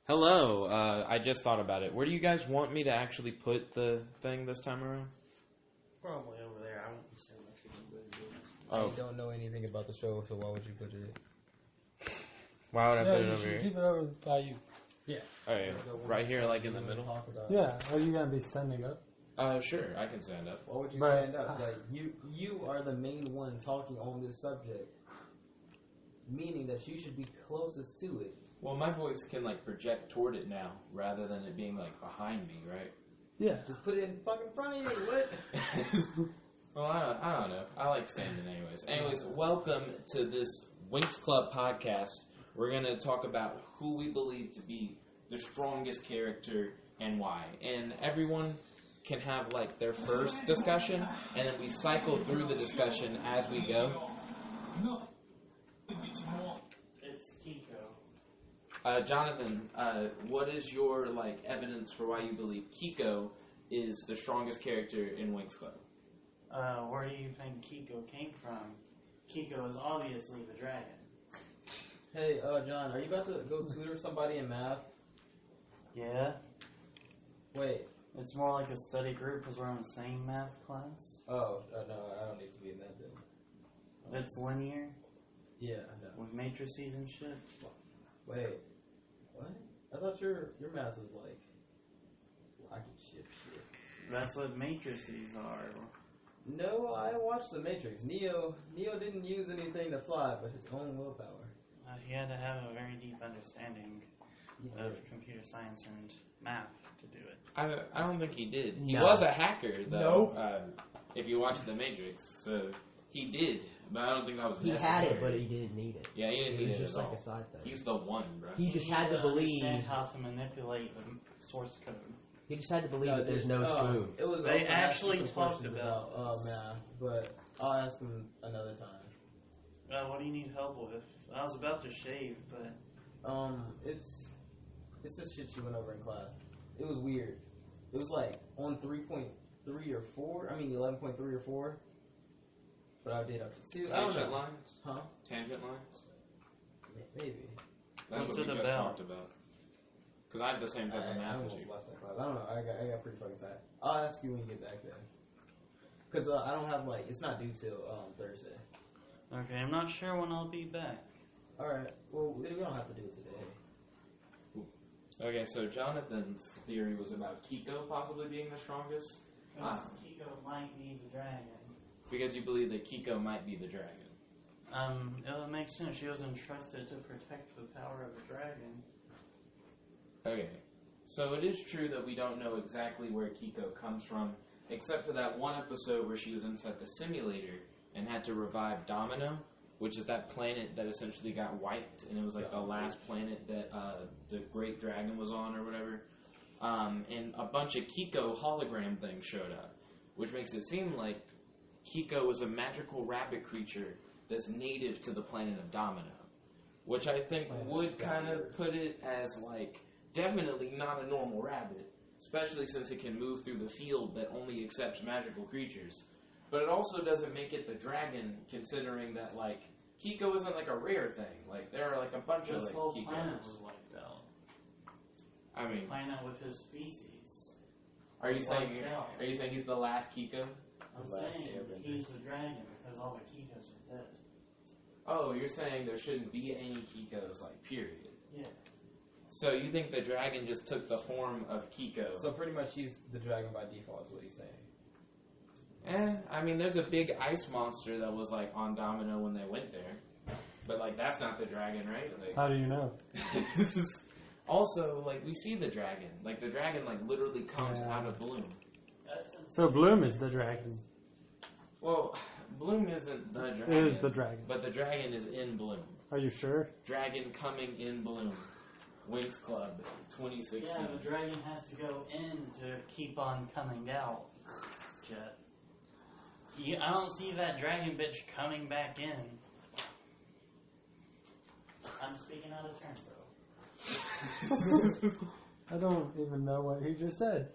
Hello, I just thought about it. Where do you guys want me to actually put the thing this time around? Probably over there. I won't be saying much. Oh. I don't know anything about the show, so why would you put it? Why would I put it you over should here? keep it over by you. Yeah. Oh, yeah. Right here, like in the middle? Yeah. Are you gonna be standing up? Sure, I can stand up. Why would you But- stand up? Like you are the main one talking on this subject, meaning that you should be closest to it. Well, my voice can, like, project toward it now, rather than it being, like, behind me, right? Yeah. Just put it in fucking front of you. What? Well, I don't know. I like standing anyways. Anyways, welcome to this Winx Club podcast. We're going to talk about who we believe to be the strongest character and why. And everyone can have, like, their first discussion, and then we cycle through the discussion as we go. It's Kiko. Jonathan, what is your, like, evidence for why you believe Kiko is the strongest character in Winx Club? Where do you think Kiko came from? Kiko is obviously the dragon. Hey, John, are you about to go tutor somebody in math? Yeah. Wait. It's more like a study group because we're in the same math class. Oh, no, I don't need to be in that then. It's linear Yeah, no. with matrices and shit. Wait. What? I thought your math was like rocket ship shit. That's what matrices are. No, I watched The Matrix. Neo didn't use anything to fly but his own willpower. He had to have a very deep understanding of computer science and math to do it. I don't think he did. He No. was a hacker, though. Nope. If you watch The Matrix, so he did, but I don't think that was He necessary. had it, but he didn't need it. Yeah, he didn't It need was it just at like all. a side thing. He's the one, bro. He just You had need to believe. understand how to manipulate the source code. He just had to believe that there's no spoon. It was They also actually asking some talked questions about math, but I'll ask him another time. What do you need help with? I was about to shave, but It's this shit you went over in class. It was weird. It was like on 3.3 or 4. I mean 11.3 or 4. But I did up to 2. I don't Tangent know. lines? Huh? Tangent lines? Maybe. That's What's what we it just about? talked about. Because I have the same type of I math as almost you. left that class. I don't know. I got pretty fucking tired. I'll ask you when you get back then. Because I don't have like it's not due till Thursday. okay, I'm not sure when I'll be back. All right. Well, we don't have to do it today. Okay, so Jonathan's theory was about Kiko possibly being the strongest. Kiko might be the dragon. Because you believe that Kiko might be the dragon. It makes sense. She was entrusted to protect the power of the dragon. Okay, so it is true that we don't know exactly where Kiko comes from, except for that one episode where she was inside the simulator and had to revive Domino, which is that planet that essentially got wiped, and it was like the last planet that the Great Dragon was on or whatever. And a bunch of Kiko hologram things showed up, which makes it seem like Kiko was a magical rabbit creature that's native to the planet of Domino, which I think would kind of put it as like definitely not a normal rabbit, especially since it can move through the field that only accepts magical creatures. But it also doesn't make it the dragon, considering that, like, Kiko isn't, like, a rare thing. Like, there are, like, a bunch of, This like, whole planet Kikos. was wiped out. I mean, Planet with his species. are you saying wiped out. he's the last Kiko? I'm Last saying airbender. he's the dragon because all the Kikos are dead. Oh, you're saying there shouldn't be any Kikos, like, period. Yeah. So you think the dragon just took the form of Kiko? So pretty much he's the dragon by default is what he's saying. I mean, there's a big ice monster that was, like, on Domino when they went there. But, like, that's not the dragon, right? Like, How do you know? this is also, like, we see the dragon. Like, the dragon, like, literally comes Yeah. out of Bloom. So Bloom is the dragon. Well, Bloom isn't the dragon. It is the dragon. But the dragon is in Bloom. Are you sure? Dragon coming in Bloom. Winx Club 2016. Yeah, the dragon has to go in to keep on coming out. Jet. I don't see that dragon bitch coming back in. I'm speaking out of turn, bro. I don't even know what he just said.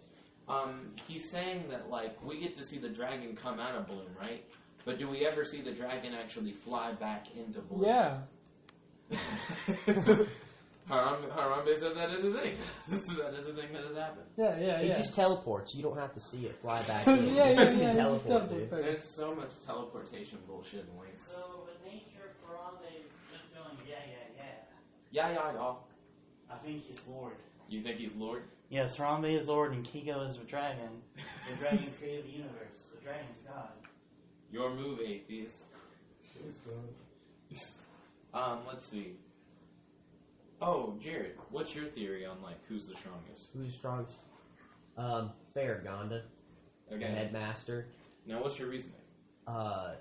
He's saying that, like, we get to see the dragon come out of Bloom, right? But do we ever see the dragon actually fly back into Bloom? Yeah. Harambe said that is a thing. That is a thing that has happened. Yeah, It just teleports. You don't have to see it fly back in. Yeah, You just yeah, teleport, dude. There's so much teleportation bullshit in Winx. So, the nature of Harambe just going, yeah. Yeah, y'all. I think he's Lord. You think he's Lord? Yes, Harambe is Lord and Kiko is the dragon. The dragon created the universe. The dragon's God. Your move, atheist. Let's see. Oh, Jared, what's your theory on like who's the strongest? Who's strongest? Farragonda, the Okay. headmaster. Now, what's your reasoning?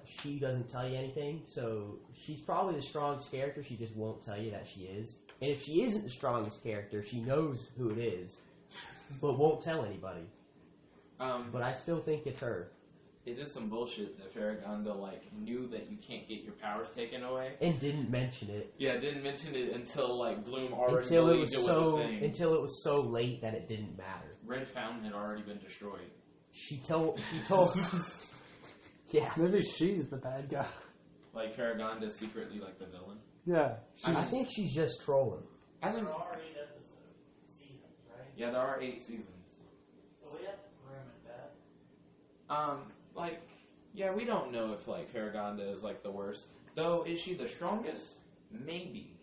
She doesn't tell you anything, so she's probably the strongest character. She just won't tell you that she is. And if she isn't the strongest character, she knows who it is, but won't tell anybody. But I still think it's her. It is some bullshit that Farragonda like knew that you can't get your powers taken away. And didn't mention it. Yeah, didn't mention it until like Bloom already Until it believed was a thing. so late that it didn't matter. Red Fountain had already been destroyed. She told yeah. Maybe she's the bad guy. Like Farragonda is secretly like the villain. Yeah. I think she's just trolling. I think. There are 8 seasons, right? Yeah, there are 8 seasons. So we have room at that. Like, yeah, we don't know if like Farragonda is like the worst. Though, is she the strongest? Maybe.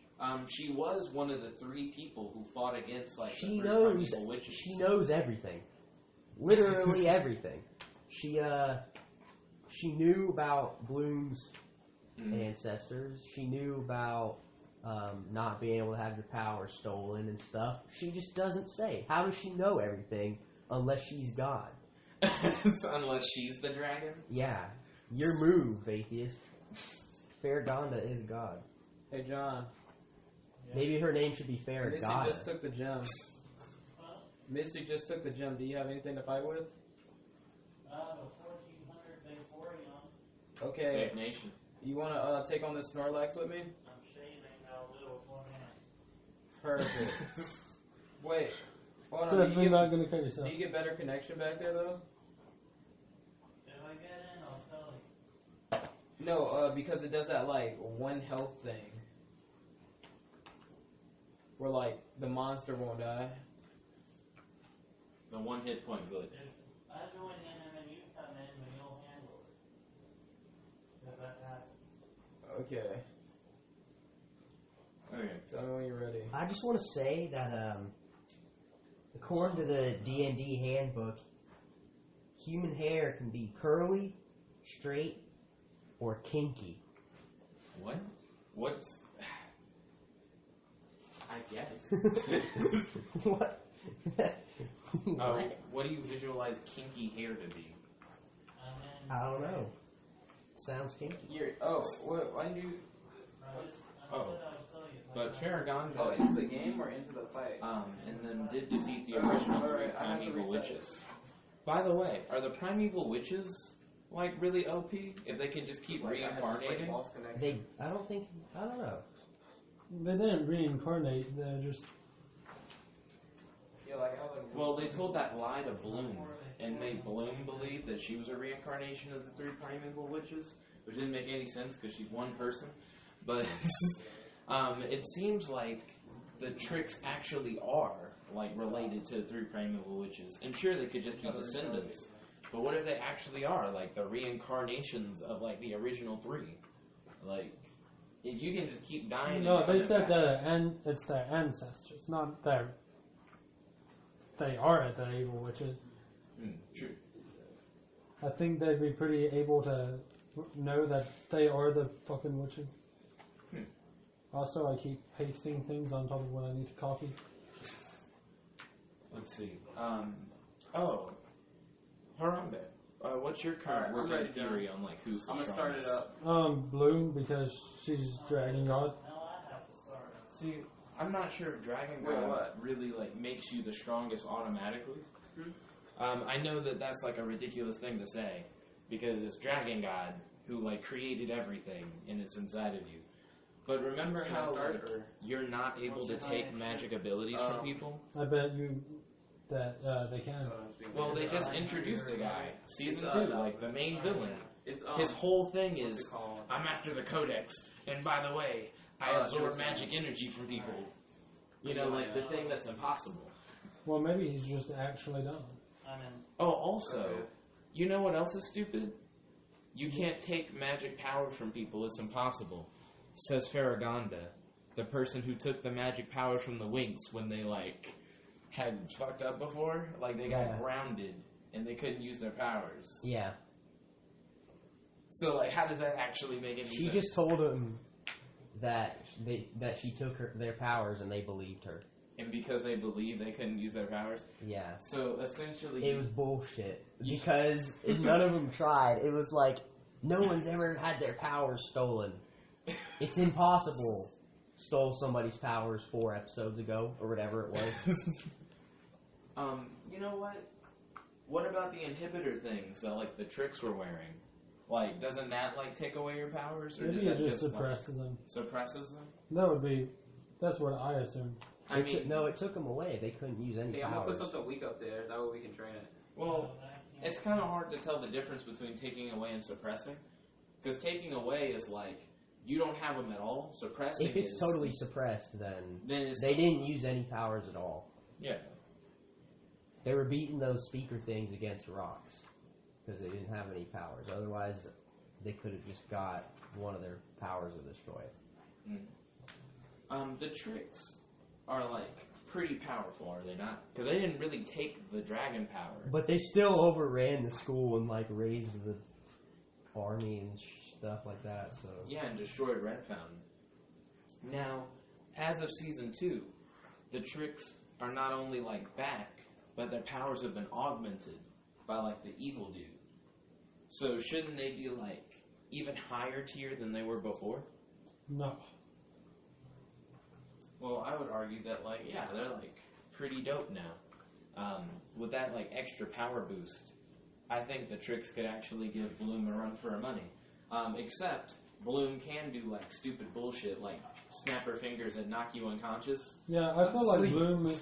She was one of the 3 people who fought against like She the 3 knows. primeval witches. She knows everything. Literally everything. She knew about Bloom's ancestors. She knew about not being able to have your power stolen and stuff. She just doesn't say. How does she know everything unless she's God? Unless she's the dragon. Yeah. Your move, atheist. Farragonda is God. Hey, John. Maybe her name should be Mystic Farragonda. just took the gem. Mystic just took the gem. Do you have anything to fight with? The 1400 big 40 on. Okay. Big Nation. You want to take on this Snorlax with me? I'm shaving how little one hand. Perfect. Wait. Hold So on. you're not going to cut yourself. Do you get better connection back there, though? If I get in, I'll tell you. No, because it does that, like, 1 health thing. Where, like, the monster won't die. The 1 hit point glitch. If I join in and then you come in, then you'll handle it. If that happens. Okay. Okay. Tell me when you're ready. I just want to say that, according to the D&D handbook, human hair can be curly, straight, or kinky. What? What's... I guess. What? Oh, what do you visualize kinky hair to be? I don't know. Sounds kinky. Why do you... But Farragonda, into the game or into the fight? and then did defeat the original 3 Alright, I have to primeval reset. witches. By the way, are the primeval witches like really OP if they can just keep reincarnating? I don't know. They didn't reincarnate. They're just. Yeah, like, how, like, Well, they told that lie to Bloom, and made Bloom believe that she was a reincarnation of the 3 primeval witches, which didn't make any sense because she's one person. But it seems like the tricks actually are like related to the 3 primeval witches. And sure, they could just be descendants, but what if they actually are like the reincarnations of like the original 3? Like, if you can just keep dying. No, and they coming said back. that it's their ancestors, not their. They are the evil witches. True. I think they'd be pretty able to know that they are the fucking witches. Also, I keep pasting things on top of what I need to copy. Let's see. Harambe. What's your current Alright, I'm working ready, theory on like who's the I'm gonna start it strongest? up. Bloom, because she's Dragon God. Now I have to start it. See, I'm not sure if Dragon Wait, God what? really like makes you the strongest automatically. I know that that's like a ridiculous thing to say because it's Dragon God who like created everything and it's inside of you. But remember Should I how start, like, or- you're not able to take magic abilities from people? I bet you that they can. Well, they just introduced a guy, season It's, 2, like the main villain. It's, His whole thing what's is, it called? I'm after the Codex, and by the way, I absorb magic energy from people. You know, like the thing that's impossible. Well, maybe he's just actually dumb. I mean, Oh, also, you know what else is stupid? You can't take magic powers from people. It's impossible. Says Farragonda, the person who took the magic powers from the Winx when they, like, had fucked up before. Like, they got grounded, and they couldn't use their powers. Yeah. So, like, how does that actually make any sense? She just told him that she took their powers, and they believed her. And because they believed they couldn't use their powers? Yeah. So, essentially... It was bullshit. Because none of them tried. It was like, no one's ever had their powers stolen. It's impossible. Stole somebody's powers 4 episodes ago, or whatever it was. You know what? What about the inhibitor things that, like, the tricks were wearing? Like, doesn't that, like, take away your powers? Or Maybe does it that just suppresses them. Suppresses them? That's what I assume. It took them away. They couldn't use any Hey, I'm gonna powers. put something weak up there. That way we can train it. Well, it's kind of hard to tell the difference between taking away and suppressing. Because taking away is like, you don't have them at all. Suppressing If it's totally suppressed, then it's they didn't use any powers at all. Yeah. They were beating those speaker things against rocks because they didn't have any powers. Otherwise, they could have just got one of their powers to destroy it. The tricks are, like, pretty powerful, are they not? Because they didn't really take the dragon power. But they still overran the school and, like, raised the army and stuff like that, so... Yeah, and destroyed Red Fountain. Now, as of Season 2, the tricks are not only, like, back, but their powers have been augmented by, like, the evil dude. So shouldn't they be, like, even higher tier than they were before? No. Well, I would argue that, like, yeah, they're, like, pretty dope now. With that, like, extra power boost, I think the tricks could actually give Bloom a run for her money. Except, Bloom can do, like, stupid bullshit, like, snap her fingers and knock you unconscious. Yeah, I feel like Sleep. Bloom...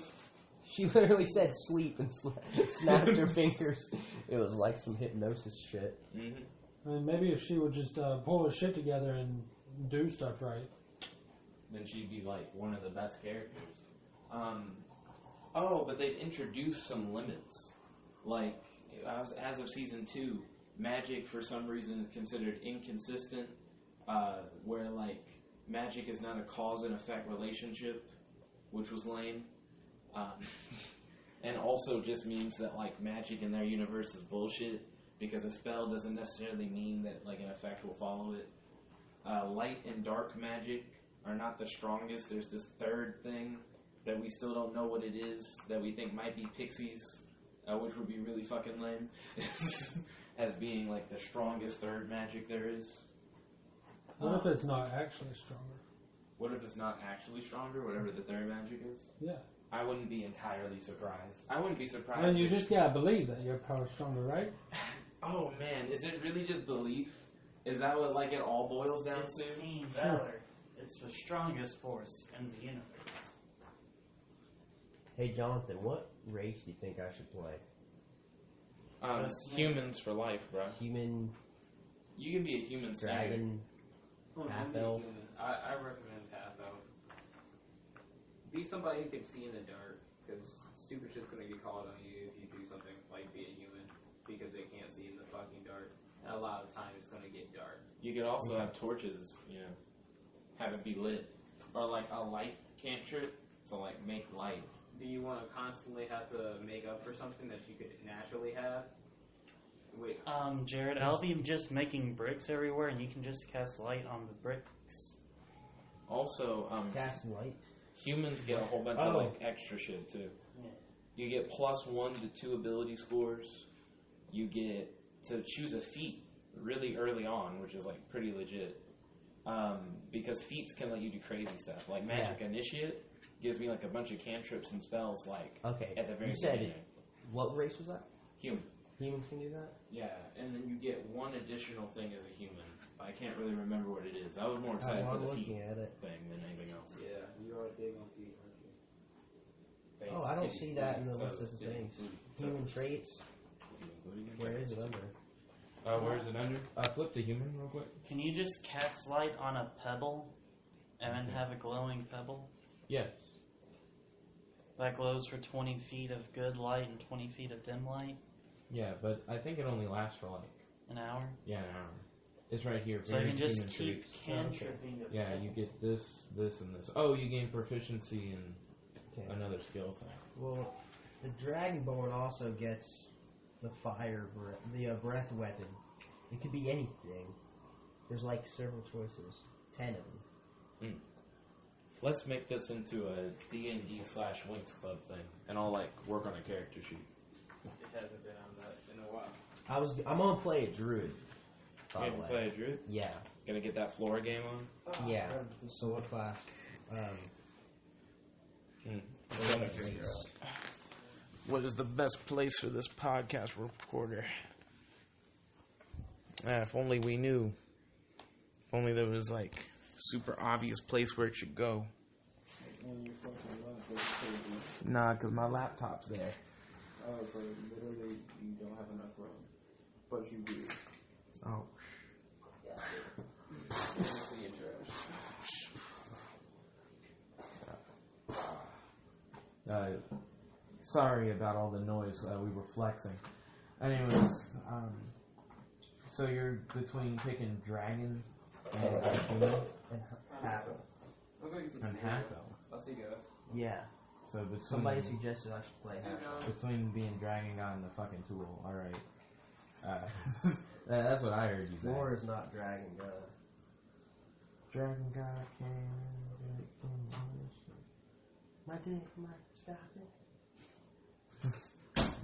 She literally said sleep and snapped her fingers. It was like some hypnosis shit. Mm-hmm. I mean, maybe if she would just pull her shit together and do stuff right. Then she'd be, like, one of the best characters. But they've introduced some limits. Like, as of Season 2, magic, for some reason, is considered inconsistent, where, like, magic is not a cause and effect relationship, which was lame. And also just means that, like, magic in their universe is bullshit, because a spell doesn't necessarily mean that, like, an effect will follow it. Light and dark magic are not the strongest. There's this third thing that we still don't know what it is, that we think might be pixies, which would be really fucking lame, as being, like, the strongest third magic there is. What if it's not actually stronger? What if it's not actually stronger, whatever the third magic is? Yeah. I wouldn't be entirely surprised. I wouldn't be surprised. I mean, you just gotta believe that your power's stronger, right? Oh, man, is it really just belief? Is that what, like, it all boils down it's to? team valor. It's the strongest force in the universe. Hey, Jonathan, what race do you think I should play? Humans for life, bro. Human, You can be a human standard. dragon, half elf? I recommend half elf. Be somebody who can see in the dark, because stupid shit's gonna get called on you if you do something like be a human, because they can't see in the fucking dark. And a lot of the time it's gonna get dark. You could also have torches, you know, have it be lit. Or, like, a light cantrip to, like, make light. Do you want to constantly have to make up for something that you could naturally have? Wait, Jared, I'll be just making bricks everywhere, and you can just cast light on the bricks. Also, Cast light. humans get a whole bunch of, like, extra shit, too. Yeah. You get +1 to 2 ability scores. You get to choose a feat really early on, which is, like, pretty legit. Because feats can let you do crazy stuff. Like Magic Initiate gives me, like, a bunch of cantrips and spells, like, Okay. at the very You said beginning. What race was that? Human. Humans can do that? Yeah, and then you get one additional thing as a human. I can't really remember what it is. I was more excited I'm for the looking feat at it. thing than anything else. yeah, you are big on feet, aren't you? Oh, I don't see that in the list of things. Human traits. Where is it under? Where is it under? Flip to human real quick. Can you just cast light on a pebble and then have a glowing pebble? Yes. That glows for 20 feet of good light and 20 feet of dim light. Yeah, but I think it only lasts for like An hour. an hour. It's right here. So you can just human keep traits. cantripping it. Yeah, you get this, this, and this. Oh, you gain proficiency in Okay. another skill thing. Well, the Dragonborn also gets the breath weapon. It could be anything. There's like several choices. 10 of them. Let's make this into a D&D/Winx Club thing, and I'll like work on a character sheet. It hasn't been on that in a while. I'm gonna play a druid. You By the gonna way. play a druid? Yeah. Gonna get that Flora game on? Yeah. So what class? What is the best place for this podcast recorder? If only we knew. If only there was like super obvious place where it should go. Nah, because my laptop's there. Oh, so literally you don't have enough room. But you do. Oh. Sorry about all the noise. We were flexing. Anyways, so you're between picking dragon and human And half. I'll go get some and cereal. half elf. I'll see you guys. Yeah. So between Somebody suggested I should play half. between being dragon god and the fucking tool. All right. That's what I heard you say. War is not dragon god. Dragon god can. My dick microscopic.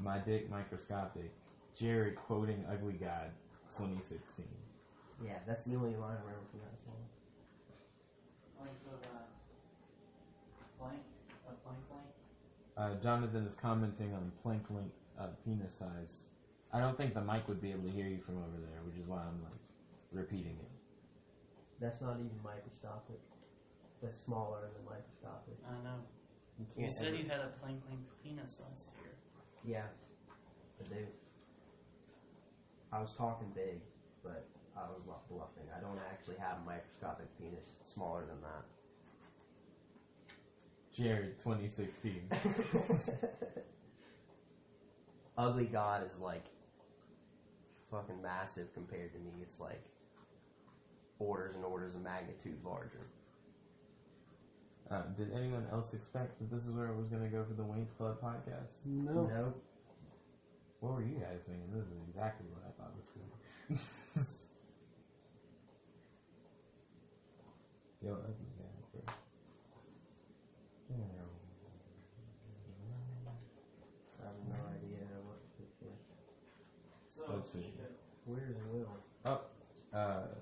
My dick microscopic. Jared quoting Ugly God, 2016. Yeah, that's the only line I remember from that song. Jonathan is commenting on plank link penis size. I don't think the mic would be able to hear you from over there, which is why I'm like repeating it. That's not even microscopic. That's smaller than microscopic. I know. You You can't said ever- you had a plankling penis last year. Yeah, I do. I was talking big, but I was bluffing. I don't actually have a microscopic penis. It's smaller than that. Jared, 2016. Ugly God is like fucking massive compared to me. It's like orders and orders of magnitude larger. Did anyone else expect that this is where it was going to go for the Winx Club podcast? No. Nope. What were you guys thinking? This is exactly what I thought this was. Yo, Ugly God first. I have no idea what to pick here. So Let's see. Where's Will?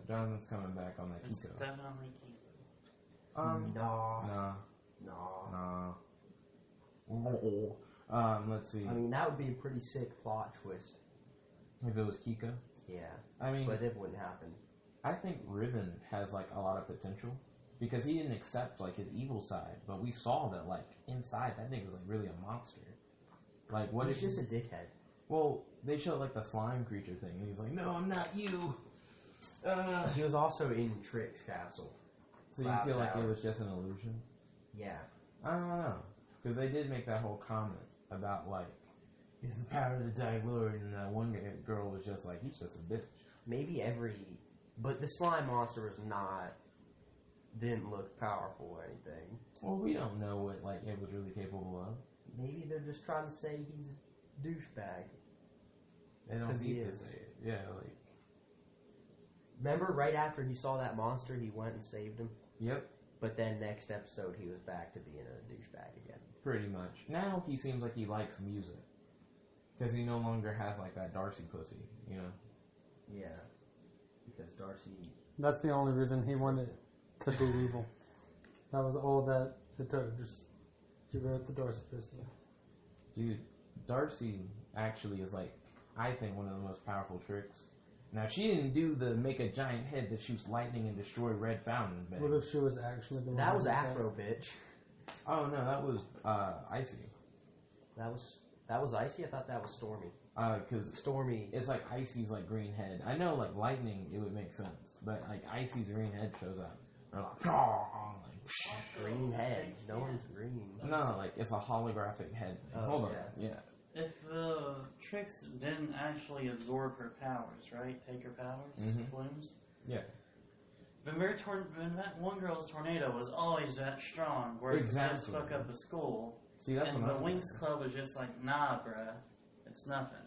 Jonathan's coming back on that it's Kiko. definitely keep. Nah. Nah. Let's see. I mean, that would be a pretty sick plot twist. If it was Kiko. Yeah. I mean, But it wouldn't happen. I think Riven has like a lot of potential because he didn't accept like his evil side, but we saw that like inside that nigga was like really a monster. Like what? He's just a dickhead. Well, they showed like the slime creature thing, and he's like, "No, I'm not you." He was also in Trick's castle. So you Cloud feel like Tower. it was just an illusion? Yeah. I don't know, because they did make that whole comment about like, "It's the power of the Dark Lord," and that one girl was just like, "He's just a bitch." Maybe but the slime monster didn't look powerful or anything. Well, we don't know what like it was really capable of. Maybe they're just trying to say he's a douchebag. They don't 'Cause he need to is. say it. Yeah, like. Remember, right after he saw that monster, he went and saved him? Yep. But then next episode, he was back to being a douchebag again. Pretty much. Now he seems like he likes music. Because he no longer has like that Darcy pussy, you know? Yeah. Because Darcy... That's the only reason he wanted to do evil. That was all that it took. Just give her the Darcy pistol. Dude, Darcy actually is like, I think, one of the most powerful tricks. Now, she didn't do the make a giant head that shoots lightning and destroy red fountains, man. What if she was actually the one? That was who did Afro, bitch. Oh, no, that was Icy. That was Icy? I thought that was Stormy. Because Stormy... it's like Icy's like green head. I know like lightning, it would make sense. But like Icy's green head shows up. They're like, Green head. No one's green. No, like it's a holographic head. Oh, Hold on. yeah. Yeah. If Trix didn't actually absorb her powers, right? Take her powers, Mhm. Blooms. Yeah. But when that one girl's tornado was always that strong, where it could just Exactly. fuck up a school. See, that's And what the I'm Winx Club was just like, nah, bruh, it's nothing.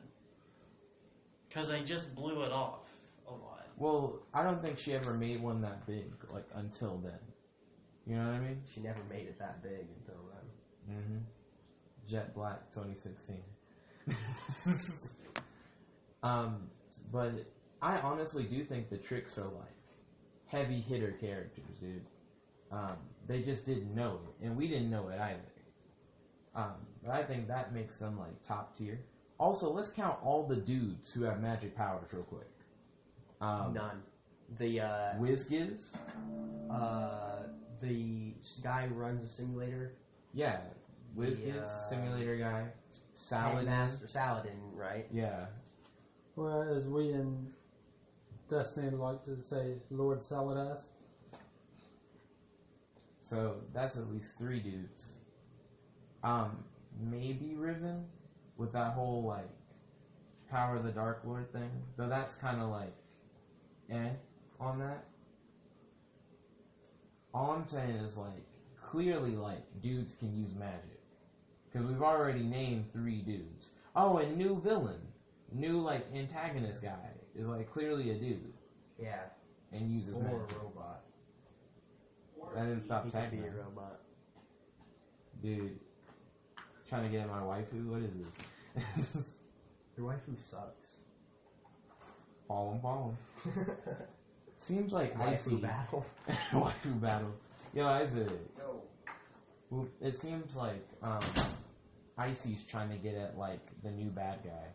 Because they just blew it off a lot. Well, I don't think she ever made one that big, like, until then. You know what I mean? She never made it that big until then. Mm-hmm. Jet Black 2016. But I honestly do think the Tricks are, like, heavy hitter characters, dude. They just didn't know it, and we didn't know it either. But I think that makes them, like, top tier. Also, let's count all the dudes who have magic powers real quick. None. The WizGiz? the guy who runs the simulator. Yeah. WizGiz, simulator guy. Saladin. Master Saladin, right? Yeah. Whereas we in Destiny like to say Lord Saladas. So that's at least 3 dudes. Maybe Riven with that whole like Power of the Dark Lord thing. Though that's kind of like on that. All I'm saying is like clearly like dudes can use magic because we've already named 3 dudes. Oh, and new villain, new like antagonist guy is like clearly a dude. Yeah. And uses Or magic. a robot. I didn't stop He could tagging be a him. robot. Dude, trying to get at my waifu? What is this? Your waifu sucks. Fallen. Seems like Icy. Waifu battle. Waifu battle. Yo, Isaac. Yo. Well, it seems like Icy's trying to get at like the new bad guy.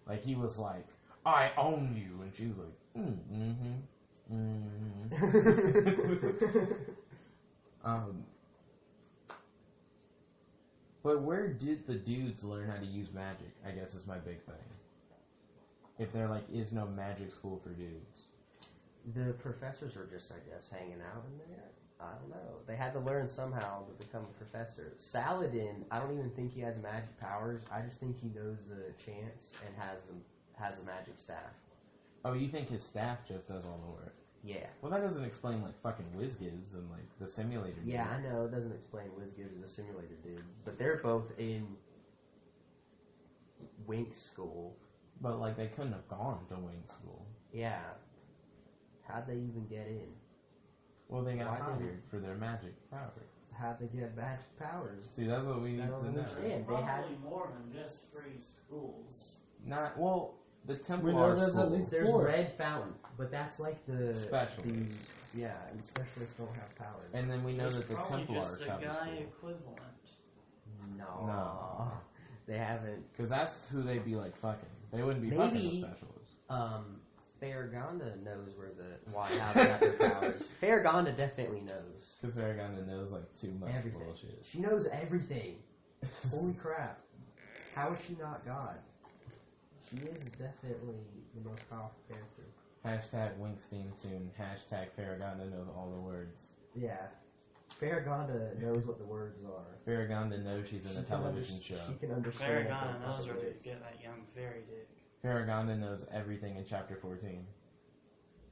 Like he was like, I own you, and she was like, But where did the dudes learn how to use magic? I guess is my big thing. If there like is no magic school for dudes. The professors are just, I guess, hanging out in there. I don't know. They had to learn somehow to become a professor. Saladin, I don't even think he has magic powers. I just think he knows the chants and has a magic staff. Oh, you think his staff just does all the work? Yeah. Well, that doesn't explain like fucking WizGiz and like the simulator. Yeah, dude. I know. It doesn't explain WizGiz and the simulator dude. But they're both in Winx school. But like they couldn't have gone to Winx school. Yeah. How'd they even get in? Well, they got Why hired didn't- for their magic powers. How'd they get magic powers? See, that's what we need I don't to know. understand. They had Probably more than just free schools. Not well. The We know Templar there's at school. least There's 4. Red Fountain, but that's like the Specialist. Yeah, and specialists don't have powers. And then we know It's that the probably Templars just a have the guy school. equivalent. No, they haven't. Because that's who they'd be like fucking. They wouldn't be Maybe- fucking the specialists. Farragonda knows how they got their powers. Farragonda definitely knows. Because Farragonda knows like too much Everything. bullshit. She knows everything. Holy crap. How is she not God? She is definitely the most powerful character. Hashtag Winx theme tune. Hashtag Farragonda knows all the words. Yeah. Farragonda knows what the words are. Farragonda knows she's in a She can television under- show. She can understand. Farragonda what knows the where to words. get that young fairy dick. Farragonda knows everything in chapter 14.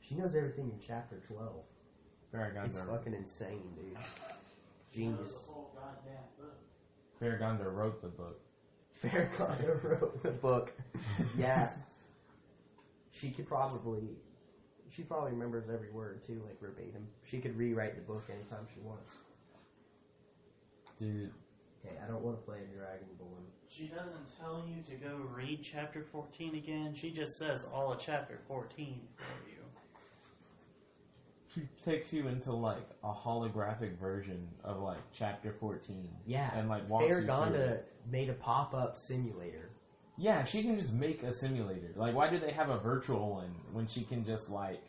She knows everything in chapter 12. Farragonda. It's fucking insane, dude. Genius. whole goddamn book. Farragonda wrote the book. Farragonda wrote the book. Yeah. She probably remembers every word too, like verbatim. She could rewrite the book anytime she wants. Dude. Okay, I don't want to play Dragonborn. She doesn't tell you to go read chapter 14 again. She just says all of chapter 14 for you. She takes you into like a holographic version of like chapter 14. Yeah. And like walks you through Farragonda it. made a pop-up simulator. Yeah, she can just make a simulator. Like, why do they have a virtual one when she can just like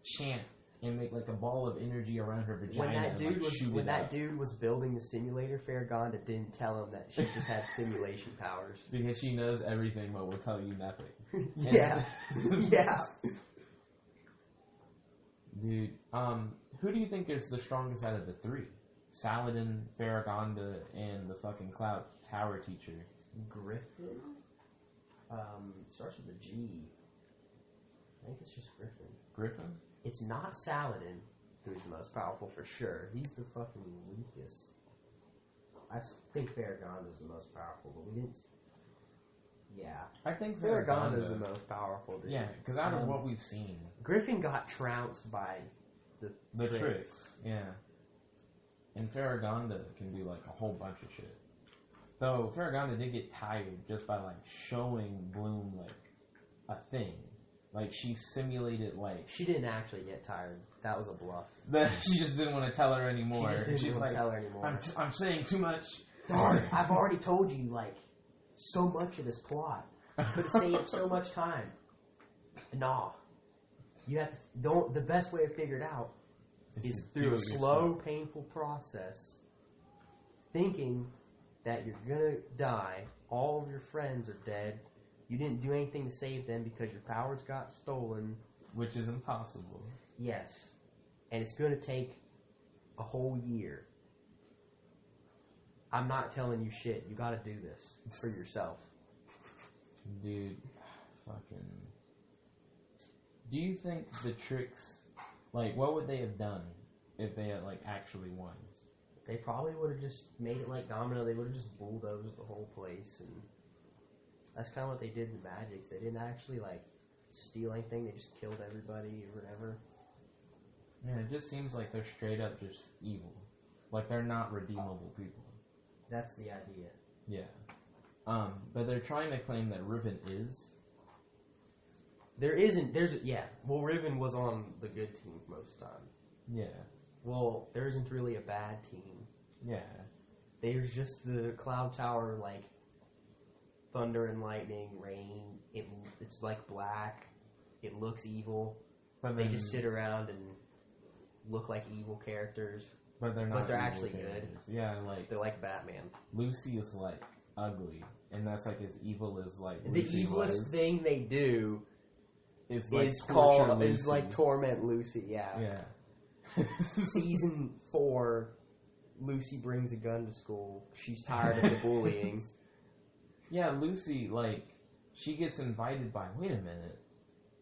chant and make like a ball of energy around her vagina? When that and, dude like, was shoot when it that up? dude was building the simulator, Farragonda didn't tell him that she just had simulation powers. Because she knows everything but will tell you nothing. Yeah. Yeah. Dude, who do you think is the strongest out of the 3? Saladin, Farragonda, and the fucking Cloud Tower teacher. Griffin? Starts with a G. I think it's just Griffin. Griffin? It's not Saladin who's the most powerful for sure. He's the fucking weakest. I think Farragonda's the most powerful, but we didn't... Yeah. I think Farragonda's the most powerful, dude. Yeah, because out of what we've seen... Griffin got trounced by the tricks. Yeah. And Farragonda can do, like, a whole bunch of shit. Though, Farragonda did get tired just by, like, showing Bloom, like, a thing. Like, she simulated, like... She didn't actually get tired. That was a bluff. She just didn't want to tell her anymore. She's like, tell her anymore. I'm saying too much. Darn, I've already told you, like, so much of this plot. Could have saved so much time. Nah. You have to... The best way to figure it out is through a slow, painful process. Thinking that you're gonna die, all of your friends are dead, you didn't do anything to save them because your powers got stolen. Which is impossible. Yes. And it's gonna take a whole year. I'm not telling you shit. You gotta do this for yourself. Dude, fucking... Do you think the tricks... Like, what would they have done if they had, like, actually won? They probably would have just made it like Domino. They would have just bulldozed the whole place, and that's kind of what they did in Magics. They didn't actually like steal anything. They just killed everybody or whatever. Man, it just seems like they're straight up just evil. Like they're not redeemable people. That's the idea. Yeah. But they're trying to claim that Riven is. There isn't. Well, Riven was on the good team most of the time. Yeah. Well, there isn't really a bad team. Yeah. There's just the Cloud Tower, like, thunder and lightning, rain. It's like black. It looks evil. But they just sit around and look like evil characters. But they're not. But they're evil actually characters. good. Yeah, like... They're like Batman. Lucy is, like, ugly. And that's, like, as evil as, like, the Lucy evilest was. thing they do is like Torment Lucy, yeah. Yeah. Season 4, Lucy brings a gun to school. She's tired of the bullying. Yeah, Lucy, like, she gets invited by... Wait a minute.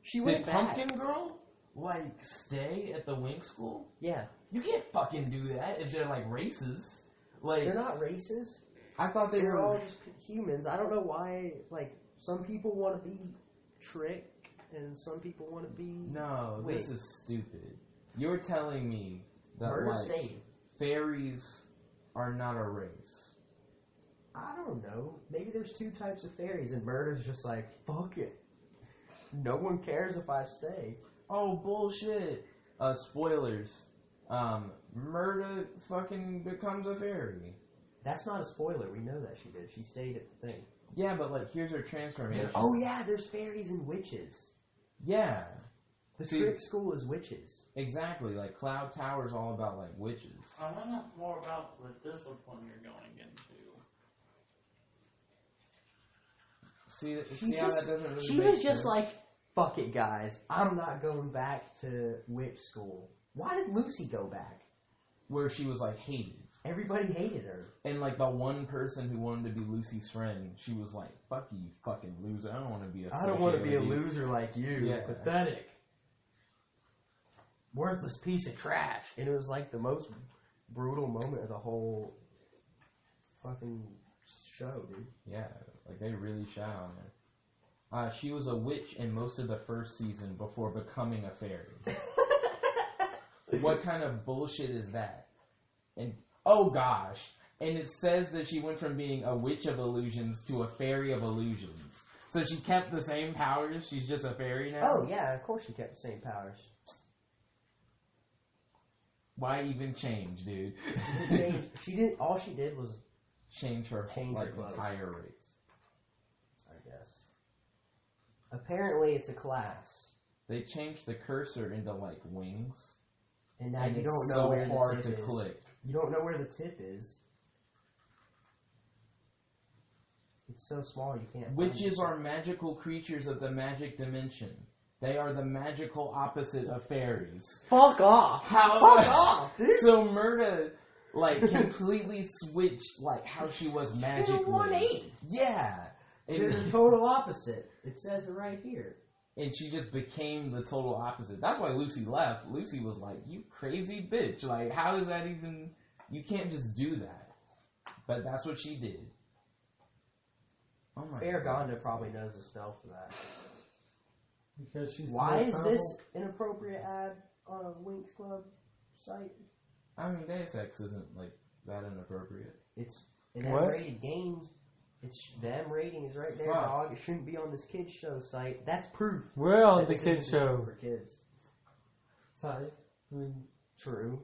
She went Did back. Pumpkin Girl, like, stay at the Winx school? Yeah. You can't fucking do that if they're, like, races. Like, They're not races. I thought They're all just humans. I don't know why, like, some people want to be Trick, and some people want to be... No, Wait. this is stupid. You're telling me that, Murder like, State. fairies are not a race. I don't know. Maybe there's 2 types of fairies, and Murder's just like, fuck it. No one cares if I stay. Oh, bullshit. Spoilers. Murda fucking becomes a fairy. That's not a spoiler. We know that she did. She stayed at the thing. Yeah, but, like, here's her transformation. Oh, yeah, there's fairies and witches. Yeah. The See, Trick School is witches. Exactly. Like, Cloud Tower's all about, like, witches. I want to know more about the discipline you're going into. See how that doesn't really She make was just sense? like, fuck it, guys. I'm not going back to witch school. Why did Lucy go back? Where she was, like, hated. Everybody hated her. And, like, the one person who wanted to be Lucy's friend, she was like, fuck you, fucking loser. I don't want to be I don't want to be a loser. loser like you. Yeah. Pathetic. Worthless piece of trash. And it was like the most brutal moment of the whole fucking show, dude. Yeah, like, they really shot on her. She was a witch in most of the first season before becoming a fairy. What kind of bullshit is that? And, oh gosh. And it says that she went from being a witch of illusions to a fairy of illusions. So she kept the same powers, she's just a fairy now? Oh, yeah, of course she kept the same powers. Why even change, dude? All she did was change her Change her like, clothes. entire race. I guess. Apparently it's a class. They changed the cursor into, like, wings. And now And you it's don't know so where hard the tip to is. click. You don't know where the tip is. It's so small you can't. Witches are magical creatures of the magic dimension. They are the magical opposite of fairies. Fuck off! How? Fuck off, dude! So Murda Like, completely switched, like, how she was magically. It's a 180. Yeah. They're And, the total opposite. It says it right here. and she just became the total opposite. That's why Lucy left. Lucy was like, you crazy bitch. Like, how is that even... You can't just do that. But that's what she did. Oh my Farragonda God. probably knows the spell for that. Because she's Why the is most this powerful. an appropriate ad on a Winx Club site? I mean, Deus Ex isn't, like, that inappropriate. It's an What? M-rated game. It's the M rating is right there, Fuck. dog. It shouldn't be on this kids show site. That's proof. We're on that the this kids isn't a show. for kids. Sorry. I mean, True.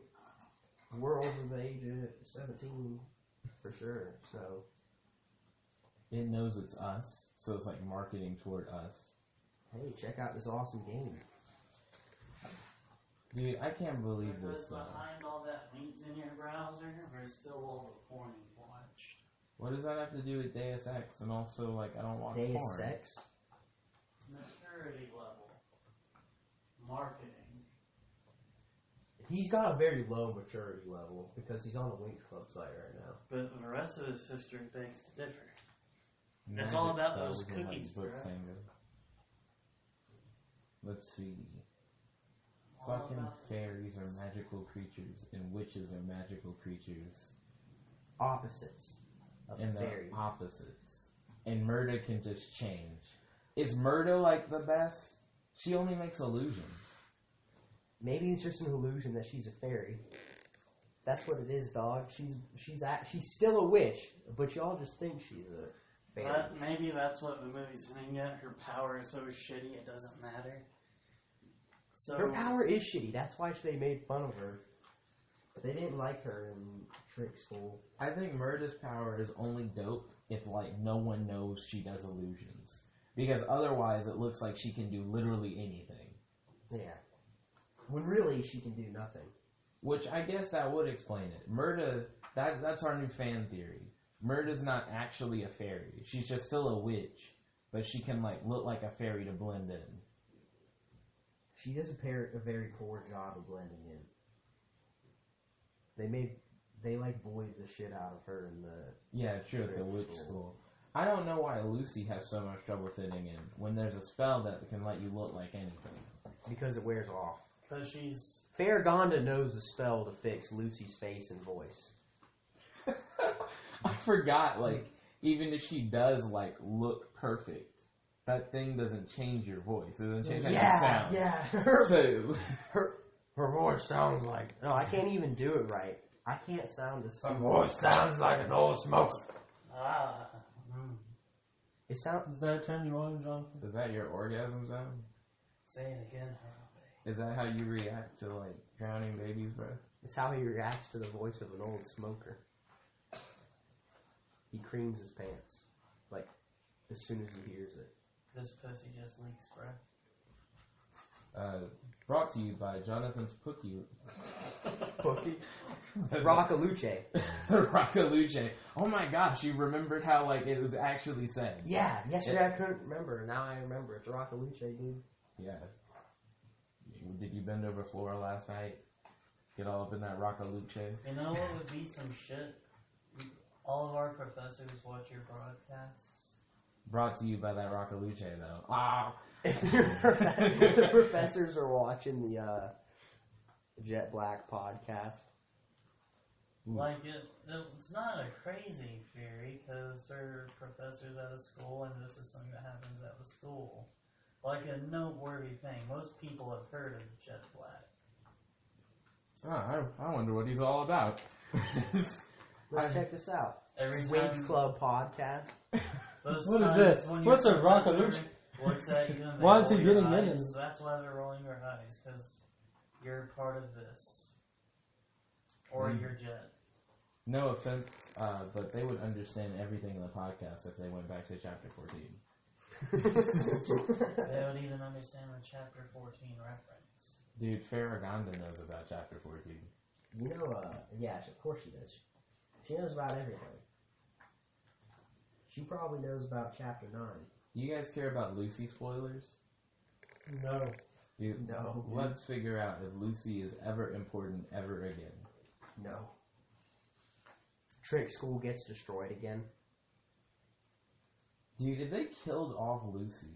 We're over the age of 17 for sure. So It knows it's us, so it's, like, marketing toward us. hey, check out this awesome game. Dude, I can't believe Because this. behind all that links in your browser, there's still all the porn you've watched. What does that have to do with Deus Ex? And also, like, I don't watch Deus porn. Ex. Maturity level. Marketing. He's got a very low maturity level because he's on the Winx Club site right now. But the rest of his history begs to differ. Magic It's all about those spells and, like, cookies, book bro. tango. Let's see. All Fucking about the fairies are magical creatures, and witches are magical creatures, Opposites of and the they're fairy. opposites. And Murda can just change. Is Murda, like, the best? She only makes illusions. Maybe it's just an illusion that she's a fairy. That's what it is, dog. She's still a witch, but y'all just think she's a fairy. Maybe that's what the movie's hinting at. Her power is so shitty it doesn't matter. So Her power is shitty. That's why they made fun of her. They didn't like her in trick school. I think Murda's power is only dope if, like, no one knows she does illusions. Because otherwise it looks like she can do literally anything. Yeah. When really she can do nothing. Which I guess that would explain it. Murda, that's our new fan theory. Murda's not actually a fairy. She's just still a witch. But she can, like, look like a fairy to blend in. She does a very poor job of blending in. They like void the shit out of her in the... Yeah, true, at the Trick witch school. school. I don't know why Lucy has so much trouble fitting in when there's a spell that can let you look like anything. Because it wears off. because she's Farragonda knows the spell to fix Lucy's face and voice. I forgot, like, even if she does, like, look perfect, that thing doesn't change your voice. It doesn't change how you sound. Yeah. So, Her voice sounds like... No, I can't even do it right. I can't sound as... her voice sounds like an old smoker. It sounds... Does that turn you on, Jonathan? Is that your orgasm sound? say it again, Harambe. Is that how you react to, like, drowning babies, bro? It's how he reacts to the voice of an old smoker. He creams his pants. Like, as soon as he hears it. This pussy just leaks, bro. Brought to you by Jonathan's Pookie. Pookie? Rockaluce. Rockaluce. Oh my gosh, you remembered how, like, it was actually said. Yeah, yesterday I couldn't remember. Now I remember. It's Rockaluce, dude. Yeah. Did you bend over Flora last night? Get all up in that Rockaluce? You know what would be some shit? All of our professors watch your broadcasts. Brought to you by that Rockaluce, though. Ah! If the professors are watching the Jet Black podcast. Like, it's not a crazy theory, because they're professors at a school, and this is something that happens at the school. Like a noteworthy thing. Most people have heard of Jet Black. I wonder what he's all about. Let's check this out. Every Winx time, Club podcast. those What is times this? when What's your a professor Rockaluce? looks at you and they Why is he roll your getting in eyes, it? That's why they're rolling your eyes, because you're part of this. Or you're Jet. No offense, but they would understand everything in the podcast if they went back to chapter 14. They would even understand the chapter 14 reference. Dude, Farragonda knows about chapter 14. You know, yeah, of course she does. She knows about everything. She probably knows about chapter 9. Do you guys care about Lucy spoilers? No. Dude, No. let's figure out if Lucy is ever important ever again. No. Trick School gets destroyed again. Dude, if they killed off Lucy,